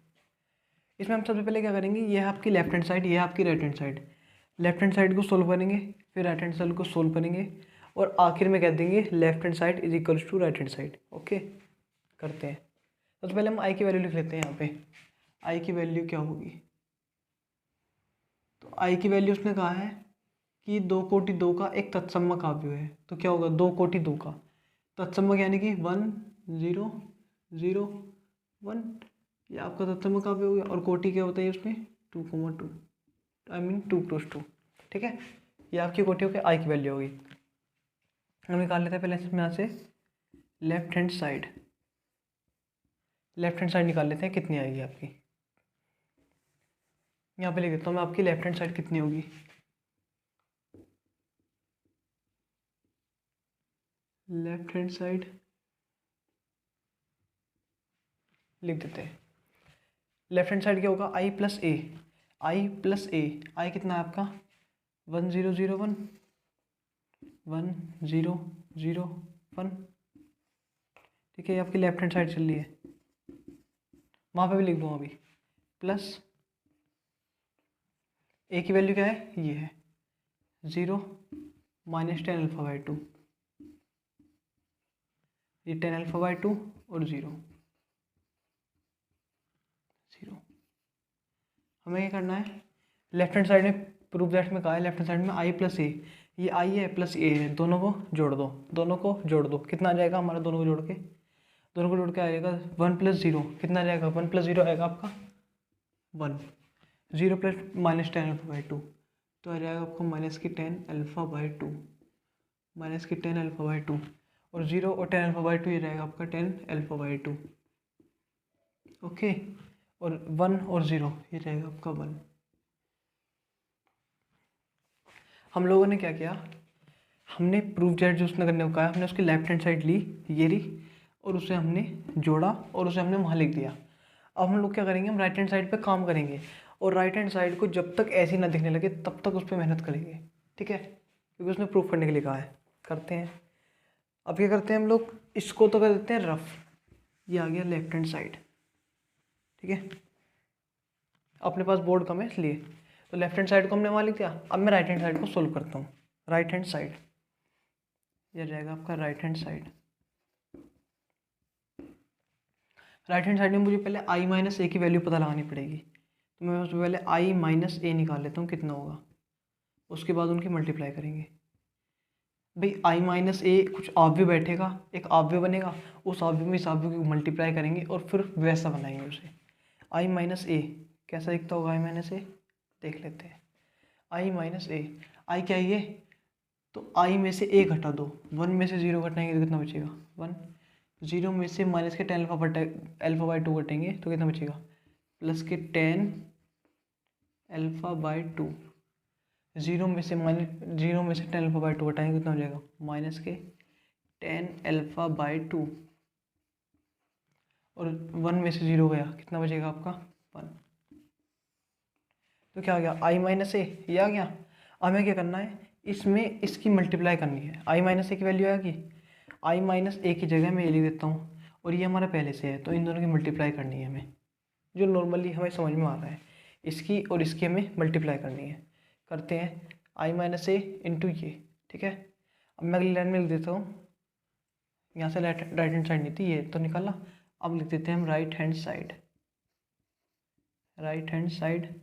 इसमें हम सबसे पहले क्या करेंगे, ये है आपकी लेफ्ट हैंड साइड, ये है आपकी right hand side. Left hand side को सोल्व करेंगे, फिर राइट हैंड साइड को सोल्व करेंगे और आखिर में कह देंगे left hand side is equals to right hand side. Okay, करते हैं। सबसे पहले हम आई की वैल्यू लिख लेते हैं यहाँ पे। आई की वैल्यू क्या होगी, तो आई की वैल्यू उसने कहा है कि 2 कोटि 2 का एक तत्समक अवयव है, तो क्या होगा 2 कोटि 2 का तत्समक यानी कि 1 0 0 1, ये आपका तत्समक अवयव हो गया। और कोटि क्या होता है उसमें 2,2 आई मीन 2 क्रॉस 2। ठीक है, ये आपकी कोटि होकर आई की वैल्यू होगी। हम निकाल लेते हैं पहले इसमें यहाँ से left hand side. Left hand side निकाल लेते हैं कितनी आएगी आपकी। यहाँ पे लिख देता हूँ मैं, आपकी लेफ्ट हैंड साइड कितनी होगी। लेफ्ट हैंड साइड लिख देते हैं। लेफ्ट हैंड साइड क्या होगा, आई प्लस ए, आई प्लस ए। आई कितना है आपका 1001, 1001। ठीक है, ये आपकी लेफ्ट हैंड साइड चल रही है। वहाँ पे भी लिख दूँ अभी, प्लस ए की वैल्यू क्या है, ये है 0 माइनस 10 अल्फा बाई 2, ये 10 अल्फा बाई 2 और 0। हमें क्या करना है, लेफ्ट हैंड साइड में प्रूफ दैट में कहा है, लेफ्ट हैंड साइड में आई प्लस ए, ये आई है प्लस ए है, दोनों को जोड़ दो, दोनों को जोड़ दो। कितना आ जाएगा हमारा, दोनों को जोड़ के, दोनों को जोड़ के आएगा 1 प्लस 0। कितना आ जाएगा, 1 प्लस 0 आएगा आपका 1। 0 प्लस माइनस 10 अल्फा बाई 2, तो आ जाएगा आपको माइनस की 10 अल्फा बाई 2, माइनस की 10 अल्फा बाई 2, और 0 और 10 अल्फा बाई 2 ये रहेगा आपका 10 अल्फा बाई 2। ओके, और 1 और 0 ये रहेगा आपका 1। हम लोगों ने क्या किया, हमने प्रूफ दैट जो उसने करने को कहा, हमने उसकी लेफ्ट हैंड साइड ली, ये ली, और उसे हमने जोड़ा और उसे हमने वहाँ लिख दिया। अब हम लोग क्या करेंगे, हम राइट हैंड साइड पे काम करेंगे, और राइट हैंड साइड को जब तक ऐसी ना दिखने लगे तब तक उस पर मेहनत करेंगे। ठीक है, क्योंकि उसने प्रूफ करने के लिए कहा है। करते हैं, अब क्या करते हैं हम लोग, इसको तो कर देते हैं रफ। ये आ गया लेफ्ट हैंड साइड। ठीक है, अपने पास बोर्ड कम है इसलिए, तो लेफ्ट हैंड साइड को हमने वहाँ लिख दिया। अब मैं राइट हैंड साइड को सोल्व करता हूँ। राइट हैंड साइड ये रहेगा आपका right hand side. Right hand side में मुझे पहले आई माइनस ए की वैल्यू पता लगानी पड़ेगी, तो मैं उससे पहले आई माइनस ए निकाल लेता हूँ कितना होगा, उसके बाद उनकी मल्टीप्लाई करेंगे। भाई आई माइनस ए कुछ आव्य बैठेगा, एक आव्य बनेगा, उस आव्य में इस आव्य को मल्टीप्लाई करेंगे और फिर वैसा बनाएंगे उसे। आई माइनस ए कैसा दिखता होगा, आई माइनस ए देख लेते हैं। आई माइनस ए, आई क्या है ये, तो आई में से ए घटा दो, 1 में से 0 घटाएंगे तो कितना बचेगा 1। 0 में से माइनस के 10 अल्फा बाई 2 घटेंगे तो कितना बचेगा, प्लस के 10 अल्फा बाई 2। 0 में से 10 अल्फा बाई 2 घटाएंगे कितना हो जाएगा, माइनस के 10 अल्फा बाई 2, और 1 में से 0 गया, कितना बचेगा आपका 1। तो क्या आ गया, आई माइनस ए ये आ गया। हमें क्या करना है, इसमें इसकी मल्टीप्लाई करनी है। आई माइनस ए की वैल्यू आएगी, आई माइनस ए की जगह मैं ये लिख देता हूँ, और ये हमारा पहले से है, तो इन दोनों की मल्टीप्लाई करनी है हमें, जो नॉर्मली हमें समझ में आ रहा है। इसकी और इसकी हमें मल्टीप्लाई करनी है। करते हैं, आई माइनस ए इंटू ये। ठीक है, अब मैं अगली लाइन में लिख देता हूँ, यहाँ से राइट हैंड साइड नहीं थी, ये तो निकाला। अब लिख देते हैं हम right hand side, right hand side,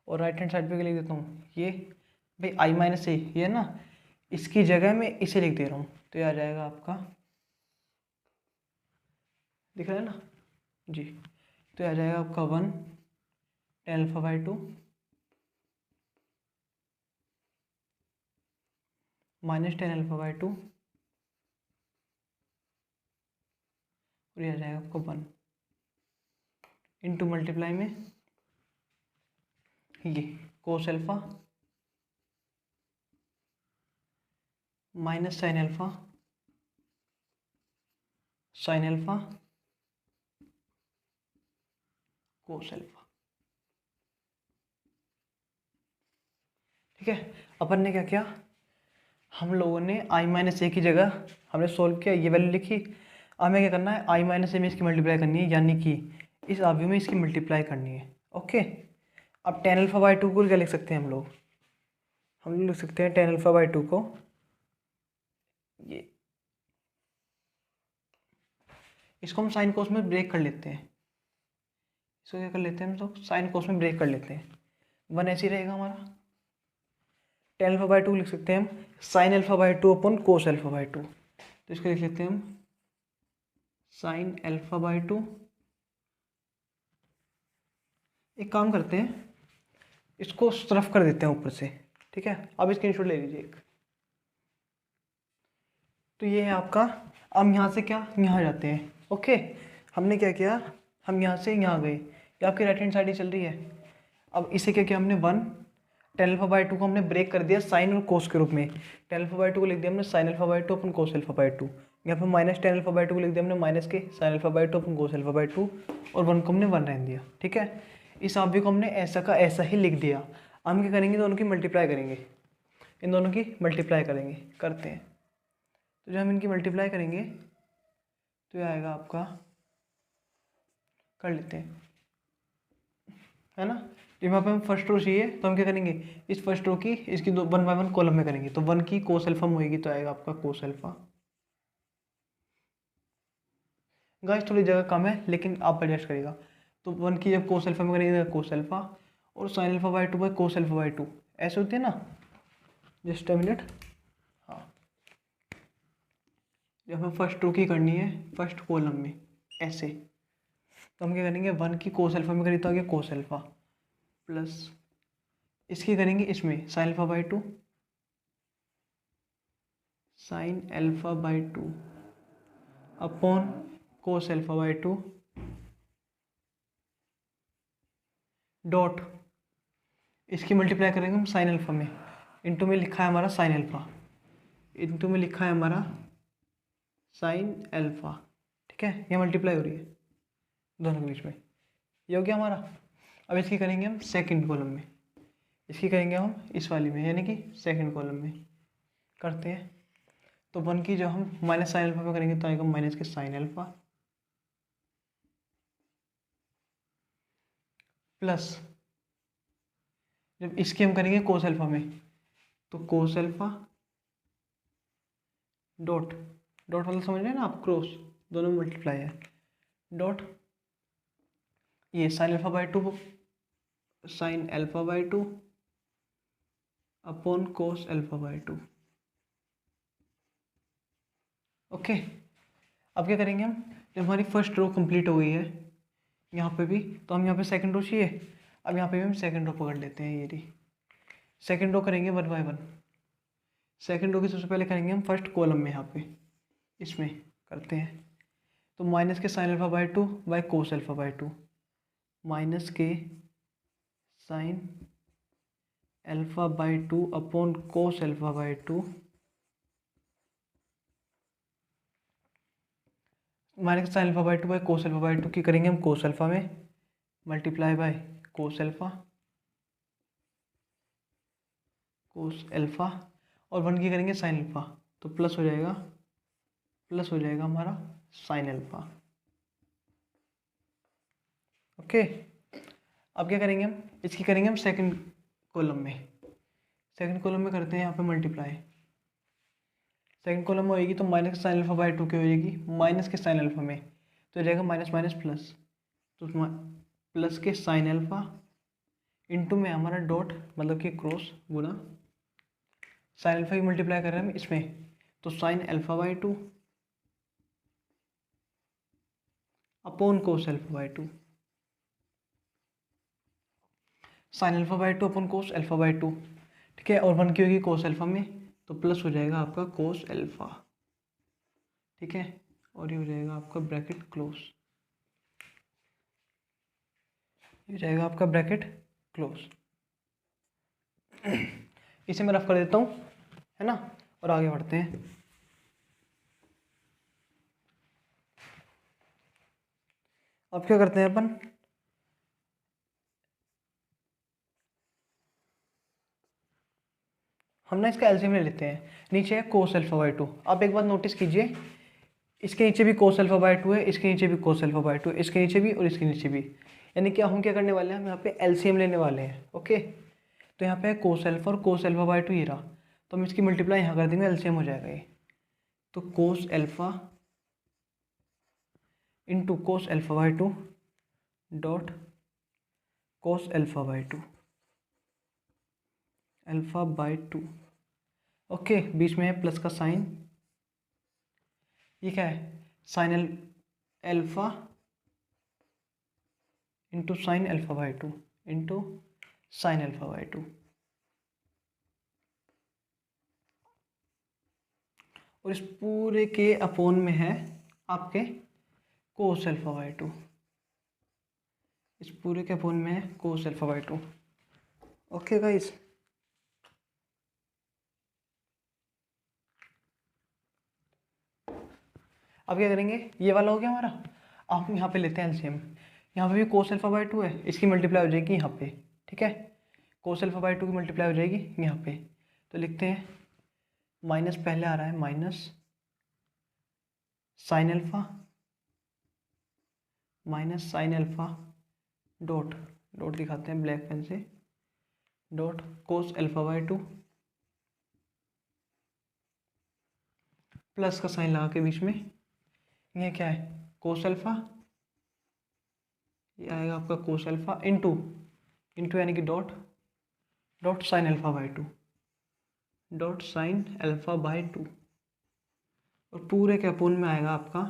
और राइट हैंड साइड पे क्या लिख देता हूँ, ये भाई आई माइनस ए ये है ना, इसकी जगह में इसे लिख दे रहा हूँ, तो ये आ जाएगा आपका, दिख रहा है ना जी, तो ये आ जाएगा आपका 1 10 alpha by 2 minus 10 alpha by 2, और ये आ जाएगा आपका 1 इंटू मल्टीप्लाई में ये cos alpha minus sine alpha, sine alpha cos alpha. ठीक है, अपन ने क्या किया, हम लोगों ने आई माइनस ए की जगह हमने सोल्व किया, ये वैल्यू लिखी। हमें क्या करना है, आई माइनस ए में इसकी मल्टीप्लाई करनी है, यानी कि इस आव्यूह में इसकी मल्टीप्लाई करनी है। ओके, अब 10 अल्फा बाई 2 को क्या लिख सकते हैं हम लोग लिख सकते हैं 10 अल्फा बाई 2 को, ये इसको हम साइन कोस में ब्रेक कर लेते हैं। इसको क्या कर लेते हैं हम लोग, साइन कोस में ब्रेक कर लेते हैं। 1 ऐसे ही रहेगा हमारा। 10 अल्फा बाई 2 लिख सकते हैं हम sign alpha by 2 upon cos alpha by 2, तो इसको लिख लेते हैं हम साइन अल्फा बाई 2। एक काम करते हैं, इसको उस तरफ कर देते हैं ऊपर से। ठीक है, अब स्क्रीनशॉट ले लीजिए एक। तो ये है आपका, अब यहाँ से क्या यहाँ जाते हैं। ओके, हमने क्या किया, हम यहाँ से यहाँ गए, ये आपकी राइट हैंड साइड ही चल रही है। अब इसे क्या किया हमने, 1 tan अल्फा बाई 2 को हमने ब्रेक कर दिया साइन और कोस के रूप में। tan अल्फा बाई 2 को लिख दिया हमने sign alpha by 2 upon cos alpha by 2। यहाँ पे माइनस tan अल्फा बाई 2 को लिख दिया हमने माइनस के sine alpha by 2 upon cos alpha by 2, और 1 को हमने 1 रहने दिया। ठीक है, इस ऑब्जेक्ट को हमने ऐसा का ऐसा ही लिख दिया। हम क्या करेंगे, दोनों की मल्टीप्लाई करेंगे, इन दोनों की मल्टीप्लाई करेंगे, करते हैं। तो जब हम इनकी मल्टीप्लाई करेंगे तो ये आएगा आपका, कर लेते हैं, है ना। जब यहाँ पे हम फर्स्ट रो चाहिए तो हम क्या करेंगे, इस फर्स्ट रो की इसकी 1 बाय 1 कॉलम में करेंगे। तो 1 की कोस अल्फा में होगी तो आएगा आपका कोस अल्फा। गाइस थोड़ी जगह कम है लेकिन आप एडजस्ट करिएगा। तो 1 की जब कोस अल्फा में करेंगे कोस अल्फा, और sign alpha by 2 by cos alpha by 2 ऐसे होते हैं ना। जस्ट अ मिनट, हाँ, जब हमें फर्स्ट रो की करनी है फर्स्ट कॉलम में ऐसे, तो हम क्या करेंगे, 1 की कोस अल्फा में करें तो आगे कोस अल्फा, प्लस इसकी करेंगे इसमें sign alpha by 2 sign alpha by 2 upon cos alpha by 2 dot, इसकी मल्टीप्लाई करेंगे हम साइन अल्फा में, इनटू में लिखा है हमारा साइन अल्फा, इनटू में लिखा है हमारा साइन अल्फा। ठीक है, ये मल्टीप्लाई हो रही है दोनों के बीच में, ये हो गया हमारा। अब इसकी करेंगे हम सेकंड कॉलम में, इसकी करेंगे हम इस वाली में, यानी कि सेकंड कॉलम में करते हैं। तो 1 की जब हम माइनस साइन अल्फा में करेंगे तो आएगा माइनस के साइन अल्फा, प्लस जब इसकी हम करेंगे कोस अल्फा में तो कोस अल्फा डॉट, डॉट वाला समझ रहे हैं ना आप, क्रॉस, दोनों मल्टीप्लाई है, डॉट ये sign alpha by 2 sign alpha by 2 upon cos alpha by 2। Okay, अब क्या करेंगे हम, जब हमारी फर्स्ट रो कंप्लीट हो गई है यहाँ पे भी, तो हम यहाँ पे सेकंड रो चाहिए। अब यहाँ पे भी हम सेकंड रो पकड़ लेते हैं, ये रही सेकंड रो, करेंगे 1 बाय 1। सेकंड रो की सबसे पहले करेंगे हम फर्स्ट कॉलम में, यहाँ पे इसमें करते हैं। तो माइनस के sine alpha by 2 by cos alpha by 2, minus के sine alpha by 2 upon cos alpha by 2, minus sine alpha by 2 by cos alpha by 2 की करेंगे हम कोस अल्फा में, multiply by cos alpha, cos alpha, और 1 की करेंगे sine alpha, तो plus हो जाएगा, प्लस हो जाएगा हमारा साइन अल्फा। ओके, अब क्या करेंगे हम, इसकी करेंगे हम सेकंड कॉलम में, सेकंड कॉलम में करते हैं यहाँ पे मल्टीप्लाई। सेकंड कॉलम में होएगी तो माइनस के साइन अल्फा बाई 2 की हो जाएगी माइनस के साइन अल्फा में, तो जाएगा माइनस माइनस प्लस, तो प्लस के साइन अल्फा इंटू में हमारा डॉट, मतलब कि क्रॉस गुना साइन अल्फा की मल्टीप्लाई कर रहे हैं हम इसमें, तो sign alpha by 2 upon cos alpha by 2, sign alpha by 2 upon cos alpha by 2। ठीक है, और 1 की होगी कोस अल्फा में, तो प्लस हो जाएगा आपका कोस अल्फा। ठीक है, और ये हो जाएगा आपका ब्रैकेट क्लोज, ये हो जाएगा आपका ब्रैकेट क्लोज। इसे मैं रफ कर देता हूँ, है ना, और आगे बढ़ते हैं। अब क्या करते हैं अपन, हम ना इसका एलसीएम ले लेते हैं। नीचे है कोस अल्फा बाई 2, आप एक बात नोटिस कीजिए, इसके नीचे भी कोस अल्फा बाई 2 है, इसके नीचे भी कोस अल्फा बाई 2, इसके नीचे भी और इसके नीचे भी, यानी कि हम क्या करने वाले हैं, हम यहाँ पे एलसीएम लेने वाले हैं। ओके, तो यहाँ पे है कोस अल्फा और कोस अल्फा बाई 2 ये रहा, तो हम इसकी मल्टीप्लाई यहाँ कर देंगे, एलसीएम हो जाएगा ये। तो cos alpha into cos alpha by 2 dot cos alpha by 2 alpha by 2। Okay, बीच में है प्लस का साइन, ये क्या है, sine alpha into sine alpha by 2 into sine alpha by 2, और इस पूरे के अपोन में है आपके कोस अल्फा बाई 2। इस पूरे के अपोन में है कोस अल्फा बाई 2। ओके गाइस, अब क्या करेंगे, ये वाला हो गया हमारा। आप यहाँ पे लेते हैं एलसीएम। यहाँ पे भी कोस अल्फा बाई 2 है, इसकी मल्टीप्लाई हो जाएगी यहाँ पे, ठीक है। कोस अल्फा बाई 2 की मल्टीप्लाई हो जाएगी यहाँ पे, तो लिखते हैं माइनस, पहले आ रहा है minus sine alpha, minus sine alpha dot, dot दिखाते हैं ब्लैक पेन से, dot cos alpha by 2 plus का साइन लगा के बीच में, ये क्या है कोस अल्फा, ये आएगा आपका कोस अल्फा इंटू, इंटू यानी कि dot, dot sign alpha by 2, dot sign alpha by 2, और पूरे के अपोन में आएगा आपका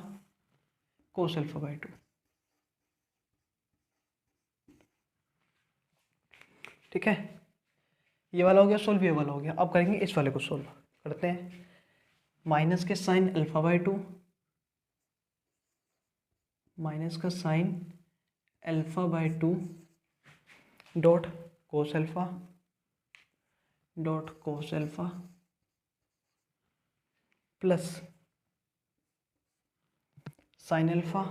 कोस अल्फा बाई 2। ठीक है, ये वाला हो गया सोल्व, ये वाला हो गया। अब करेंगे इस वाले को सोल्व, करते हैं माइनस के साइन अल्फा बाई 2, माइनस का sign alpha by 2 dot cos alpha, dot cos alpha plus sign alpha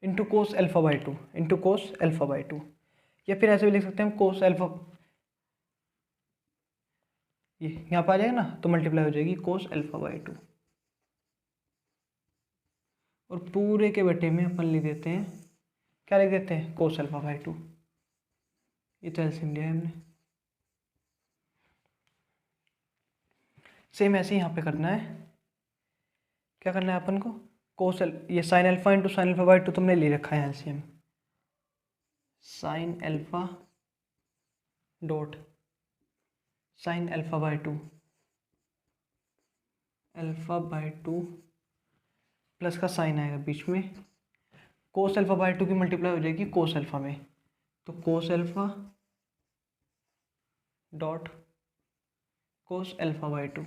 into cos alpha by 2, into cos alpha by 2, या फिर ऐसे भी लिख सकते हैं हम कोस अल्फा, ये यहाँ पे आ जाएगा ना, तो मल्टीप्लाई हो जाएगी कोस अल्फा बाई 2, और पूरे के बटे में अपन लिख देते हैं, क्या लिख देते हैं कोस अल्फा बाई 2। ये तो एलसीएम लिया है हमने। सेम ऐसे ही यहाँ पे करना है, क्या करना है अपन को, कोस ये sign alpha into sine alpha by 2 तुमने ले रखा है LCM, sine alpha dot sign alpha by 2, alpha by 2 plus का साइन आएगा बीच में, कोस अल्फा बाई 2 की मल्टीप्लाई हो जाएगी कोस अल्फा में, तो cos alpha dot cos alpha by 2।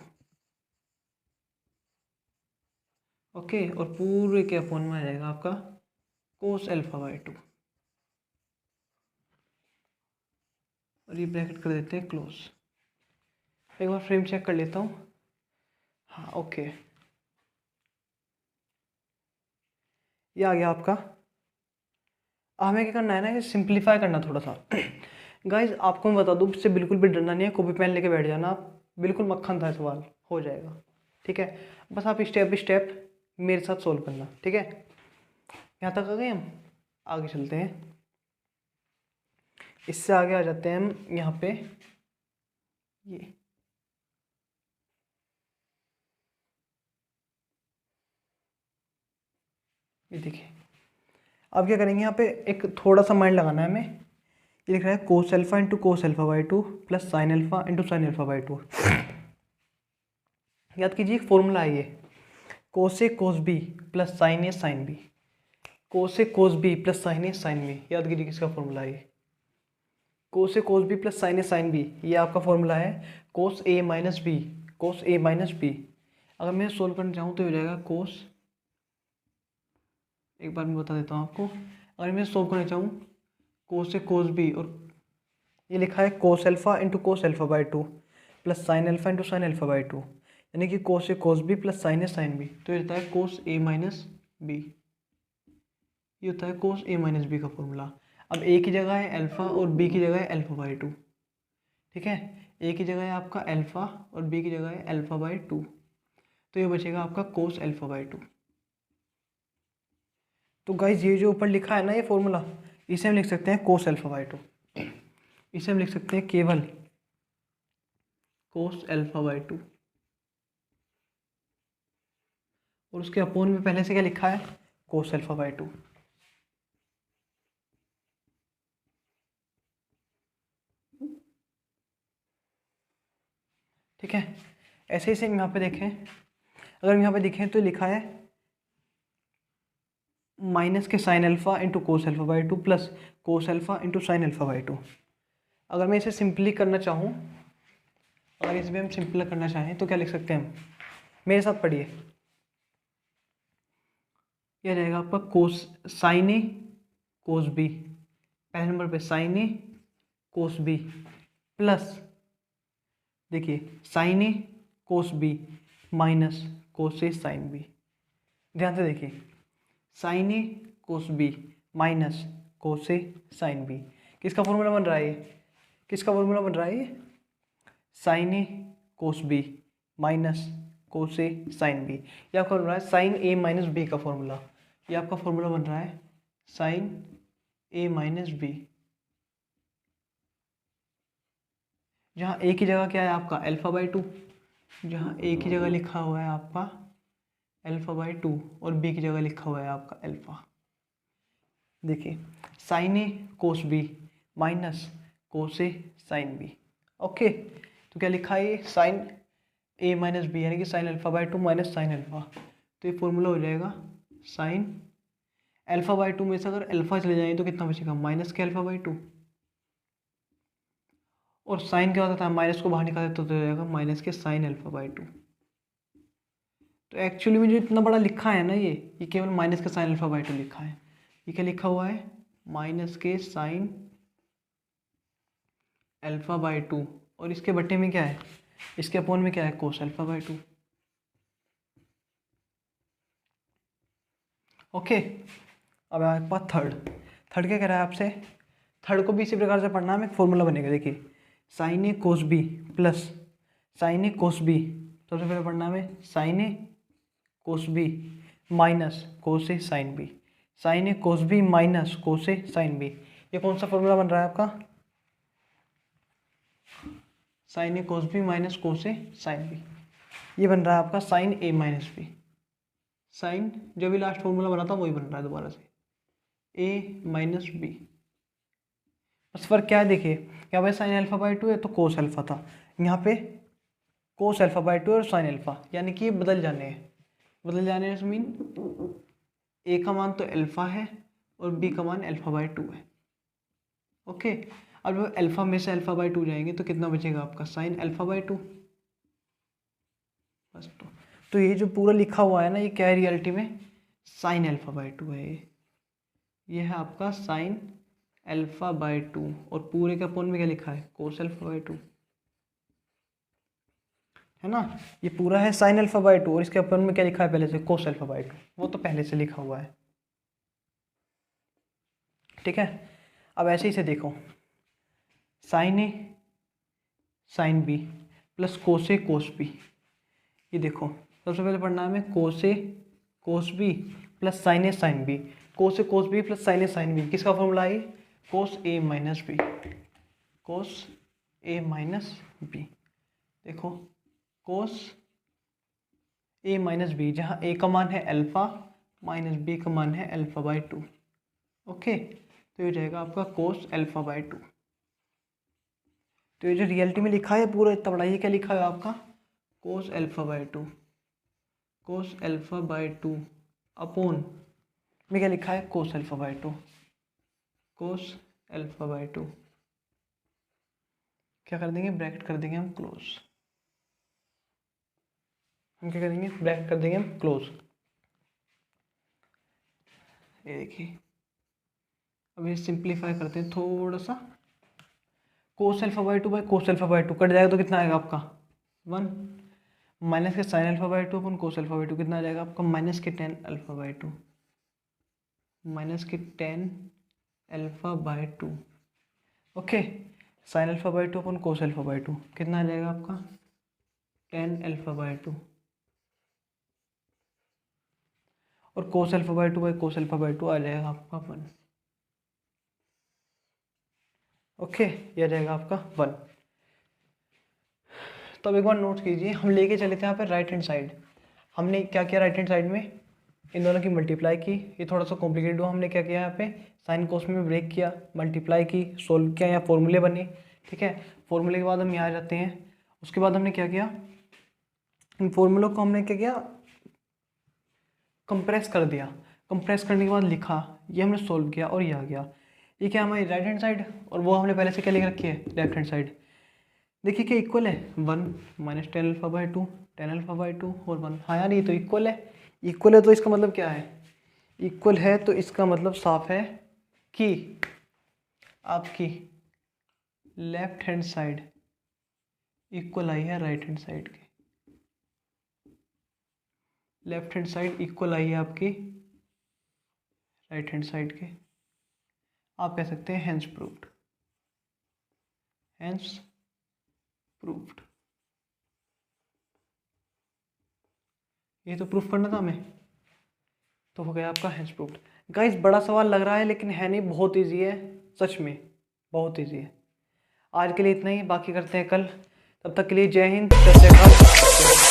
Okay, और पूरे के अपोन में आ जाएगा आपका कोस अल्फा बाई 2, और ये ब्रैकेट कर देते हैं क्लोज। एक बार फ्रेम चेक कर लेता हूँ, हाँ ओके, ये आ गया आपका। हमें क्या करना है ना, ये सिंप्लीफाई करना थोड़ा सा। गाइज आपको मैं बता दूँ, इससे बिल्कुल भी डरना नहीं है, कॉपी पेन लेके बैठ जाना आप, बिल्कुल मक्खन था सवाल, हो जाएगा। ठीक है, बस आप स्टेप बाई स्टेप मेरे साथ सोल्व करना, ठीक है। यहाँ तक आ गए हम, आगे चलते हैं, इससे आगे आ जाते हैं हम यहाँ पे, ये देखिए। अब क्या करेंगे, यहाँ पे एक थोड़ा सा माइंड लगाना है हमें। ये लिख रहा है कोस alpha into cos alpha by 2 plus sign alpha into sine alpha by 2। याद कीजिए एक फॉर्मूला है ये, कोस ए कोस बी प्लस साइन ए साइन बी, कोस ए कोस बी प्लस साइन ए साइन बी। याद कीजिए किसका फॉर्मूला है ये, कोस ए कोस बी प्लस साइन ए साइन बी, ये आपका फॉर्मूला है कोस ए माइनस बी, कोस ए माइनस बी। अगर मैं सोल्व करना चाहूँ तो हो जाएगा कोस, एक बार मैं बता देता हूँ आपको, अगर मैं सोल्व करना चाहूँ कोस ए कोस बी, और ये लिखा है कोस alpha into cos alpha by 2 plus sign alpha into sine alpha by 2, यानी कि कोस ए कोस बी प्लस साइन ए साइन बी, तो ये होता है कोस ए माइनस बी, ये होता है कोस ए माइनस बी का फॉर्मूला। अब ए की जगह है अल्फा और बी की जगह है अल्फा बाई 2, ठीक है। ए की जगह है आपका अल्फा और बी की जगह है अल्फा बाई 2, तो ये बचेगा आपका कोस अल्फा बाई 2। तो गाइज ये जो ऊपर लिखा है ना ये फॉर्मूला, इसे हम लिख सकते हैं कोस अल्फा बाई 2, इसे हम लिख सकते हैं केवल कोस अल्फा बाई 2, और उसके अपोन में पहले से क्या लिखा है कोस अल्फा बाई 2। ठीक है, ऐसे ही सेम यहाँ पे देखें, अगर यहाँ पे देखें तो लिखा है माइनस के sine alpha into cos alpha by 2 plus cos alpha into sine alpha by 2। अगर मैं इसे सिंपली करना चाहूँ, अगर इसे भी हम सिंपल करना चाहें तो क्या लिख सकते हैं हम, मेरे साथ पढ़िए। क्या रहेगा आपका कोस साइन ए कोस बी, पहले नंबर पे साइन ए कोस बी प्लस देखिए साइन ए कोस बी माइनस कोस ए साइन बी। ध्यान से देखिए साइन ए कोस बी माइनस कोस ए साइन बी, किसका फॉर्मूला बन रहा है ये? किसका फॉर्मूला बन रहा है ये? साइन ए कोस बी माइनस कोस ए साइन बी। ये आपका बन रहा है साइन ए माइनस बी का फॉर्मूला। ये आपका फॉर्मूला बन रहा है साइन ए माइनस बी, जहाँ ए की जगह क्या है आपका अल्फा बाई टू, जहाँ ए की जगह लिखा हुआ है आपका अल्फा बाई टू और बी की जगह लिखा हुआ है आपका अल्फा। देखिए साइन ए कोस बी माइनस कोस ए साइन बी। ओके, तो क्या लिखा है? साइन ए माइनस बी यानी कि sign alpha by two minus sine alpha. तो ये फॉर्मूला हो जाएगा साइन अल्फा बाई टू में से अगर अल्फा चले जाएंगे तो कितना बचेगा? माइनस के अल्फा बाई टू, और साइन क्या होता था? माइनस को बाहर निकाले तो हो जाएगा माइनस के साइन अल्फा बाई टू। तो एक्चुअली में जो इतना बड़ा लिखा है ना ये केवल माइनस के साइन अल्फा बाई टू लिखा है। ये क्या लिखा हुआ है? माइनस के साइन अल्फा बाई टू, और इसके बट्टे में क्या है? इसके अपोन में क्या है? कोस अल्फा बाई टू। ओके, अब आपके पास थर्ड क्या कह रहा है आपसे? थर्ड को भी इसी प्रकार से पढ़ना है, एक फॉर्मूला बनेगा। देखिए साइन ए कोस बी प्लस साइन ए कोस बी, सबसे पहले पढ़ना है साइन ए कोस बी माइनस कोस ए साइन बी, साइन ए कोस बी माइनस कोस ए साइन बी। ये कौन सा फॉर्मूला बन रहा है आपका? साइन ए कोस बी माइनस कोस ए साइन बी। ये बन रहा है आपका साइन ए माइनस बी। साइन जो भी लास्ट फॉर्मूला बना था वही बन रहा है दोबारा से, ए माइनस बी। बस फर्क क्या है? देखिए यहाँ पे साइन अल्फा बाई टू है तो कोस अल्फा था, यहाँ पे कोस अल्फा बाई टू और साइन अल्फा, यानी कि बदल जाने हैं। बदल जाने मीन ए का मान तो अल्फा है और बी का मान अल्फा बाई टू है। ओके, अब जब अल्फा में से अल्फा बाई टू जाएंगे तो कितना बचेगा आपका? Sign alpha by to. बस तो ये जो पूरा लिखा हुआ है ना ये क्या है रियलिटी में? साइन अल्फा बाई टू है। ये है आपका साइन अल्फा बाई टू, और पूरे के अपोन में क्या लिखा है? कोस अल्फा बाई टू, है ना। ये पूरा है साइन अल्फा बाई टू और इसके अपोन में क्या लिखा है पहले से? कोस अल्फा बाई टू, वो तो पहले से लिखा हुआ है। ठीक है, अब ऐसे ही से देखो साइन ए साइन बी प्लस कोस ए कोस बी। ये देखो सबसे पहले पढ़ना है हमें कोस ए कोस बी प्लस साइन ए साइन बी। कोस ए कोस बी प्लस साइन ए साइन बी किसका फॉर्मूला है? कोस ए माइनस बी, कोस ए माइनस बी। देखो कोस ए माइनस बी, जहाँ ए का मान है अल्फा माइनस बी का मान है अल्फा बाई टू। ओके, तो ये जाएगा आपका कोस अल्फा बाई टू। तो ये जो रियलिटी में लिखा है पूरा इतना बड़ा, ये क्या लिखा है आपका? कोस alpha by to, cos alpha by two upon में क्या लिखा है? कोस alpha by to, cos alpha by to. क्या कर देंगे? ब्रैकेट कर देंगे हम क्लोज। हम क्या करेंगे? ब्रैकेट कर देंगे हम क्लोज। ये देखिए अब ये सिंप्लीफाई करते हैं थोड़ा सा। Cos alpha by two by cos alpha by two cut जाएगा तो कितना आएगा आपका? 1 माइनस के sine alpha by two upon cos alpha by two कितना आ जाएगा आपका? माइनस के tan alpha by two, minus के tan alpha by two. Okay, sine alpha by two upon cos alpha by two कितना आ जाएगा आपका? 10 अल्फा बाई टू, और cos alpha by two by cos alpha by two आ जाएगा आपका 1। Okay, ये आ जाएगा आपका 1। तो अब एक बार नोट कीजिए, हम लेके चले थे यहाँ पे राइट हैंड साइड। हमने क्या किया राइट हैंड साइड में? इन दोनों की मल्टीप्लाई की। ये थोड़ा सा कॉम्प्लिकेटेड हुआ, हमने क्या किया यहाँ पे? साइन कोस में ब्रेक किया, मल्टीप्लाई की, सोल्व किया, यहाँ फॉर्मूले बने। ठीक है, फॉर्मूले के बाद हम यहाँ आ जाते हैं। उसके बाद हमने क्या किया? इन फॉर्मूलों को हमने क्या किया? कंप्रेस कर दिया। कंप्रेस करने के बाद लिखा, ये हमने सोल्व किया और ये आ गया। ये क्या हमारी राइट हैंड साइड, और वो हमने पहले से क्या लिख रखी है? Left hand side. देखिए क्या इक्वल है? 1 minus 10 alpha by to, 10 alpha by two और 1। हाँ यार ये तो इक्वल है। इक्वल है तो इसका मतलब क्या है? इक्वल है तो इसका मतलब साफ है कि आपकी लेफ्ट हैंड साइड इक्वल आई है राइट हैंड साइड के। लेफ्ट हैंड साइड इक्वल आई है आपकी राइट हैंड साइड के। आप कह सकते हैं हेंस प्रूव्ड, हेंस प्रूव्ड। ये तो प्रूफ करना था हमें, तो हो गया आपका हेंस प्रूव्ड। गाइस बड़ा सवाल लग रहा है लेकिन है नहीं, बहुत इजी है, सच में बहुत इजी है। आज के लिए इतना ही, बाकी करते हैं कल। तब तक के लिए जय हिंद, जय श्री राम।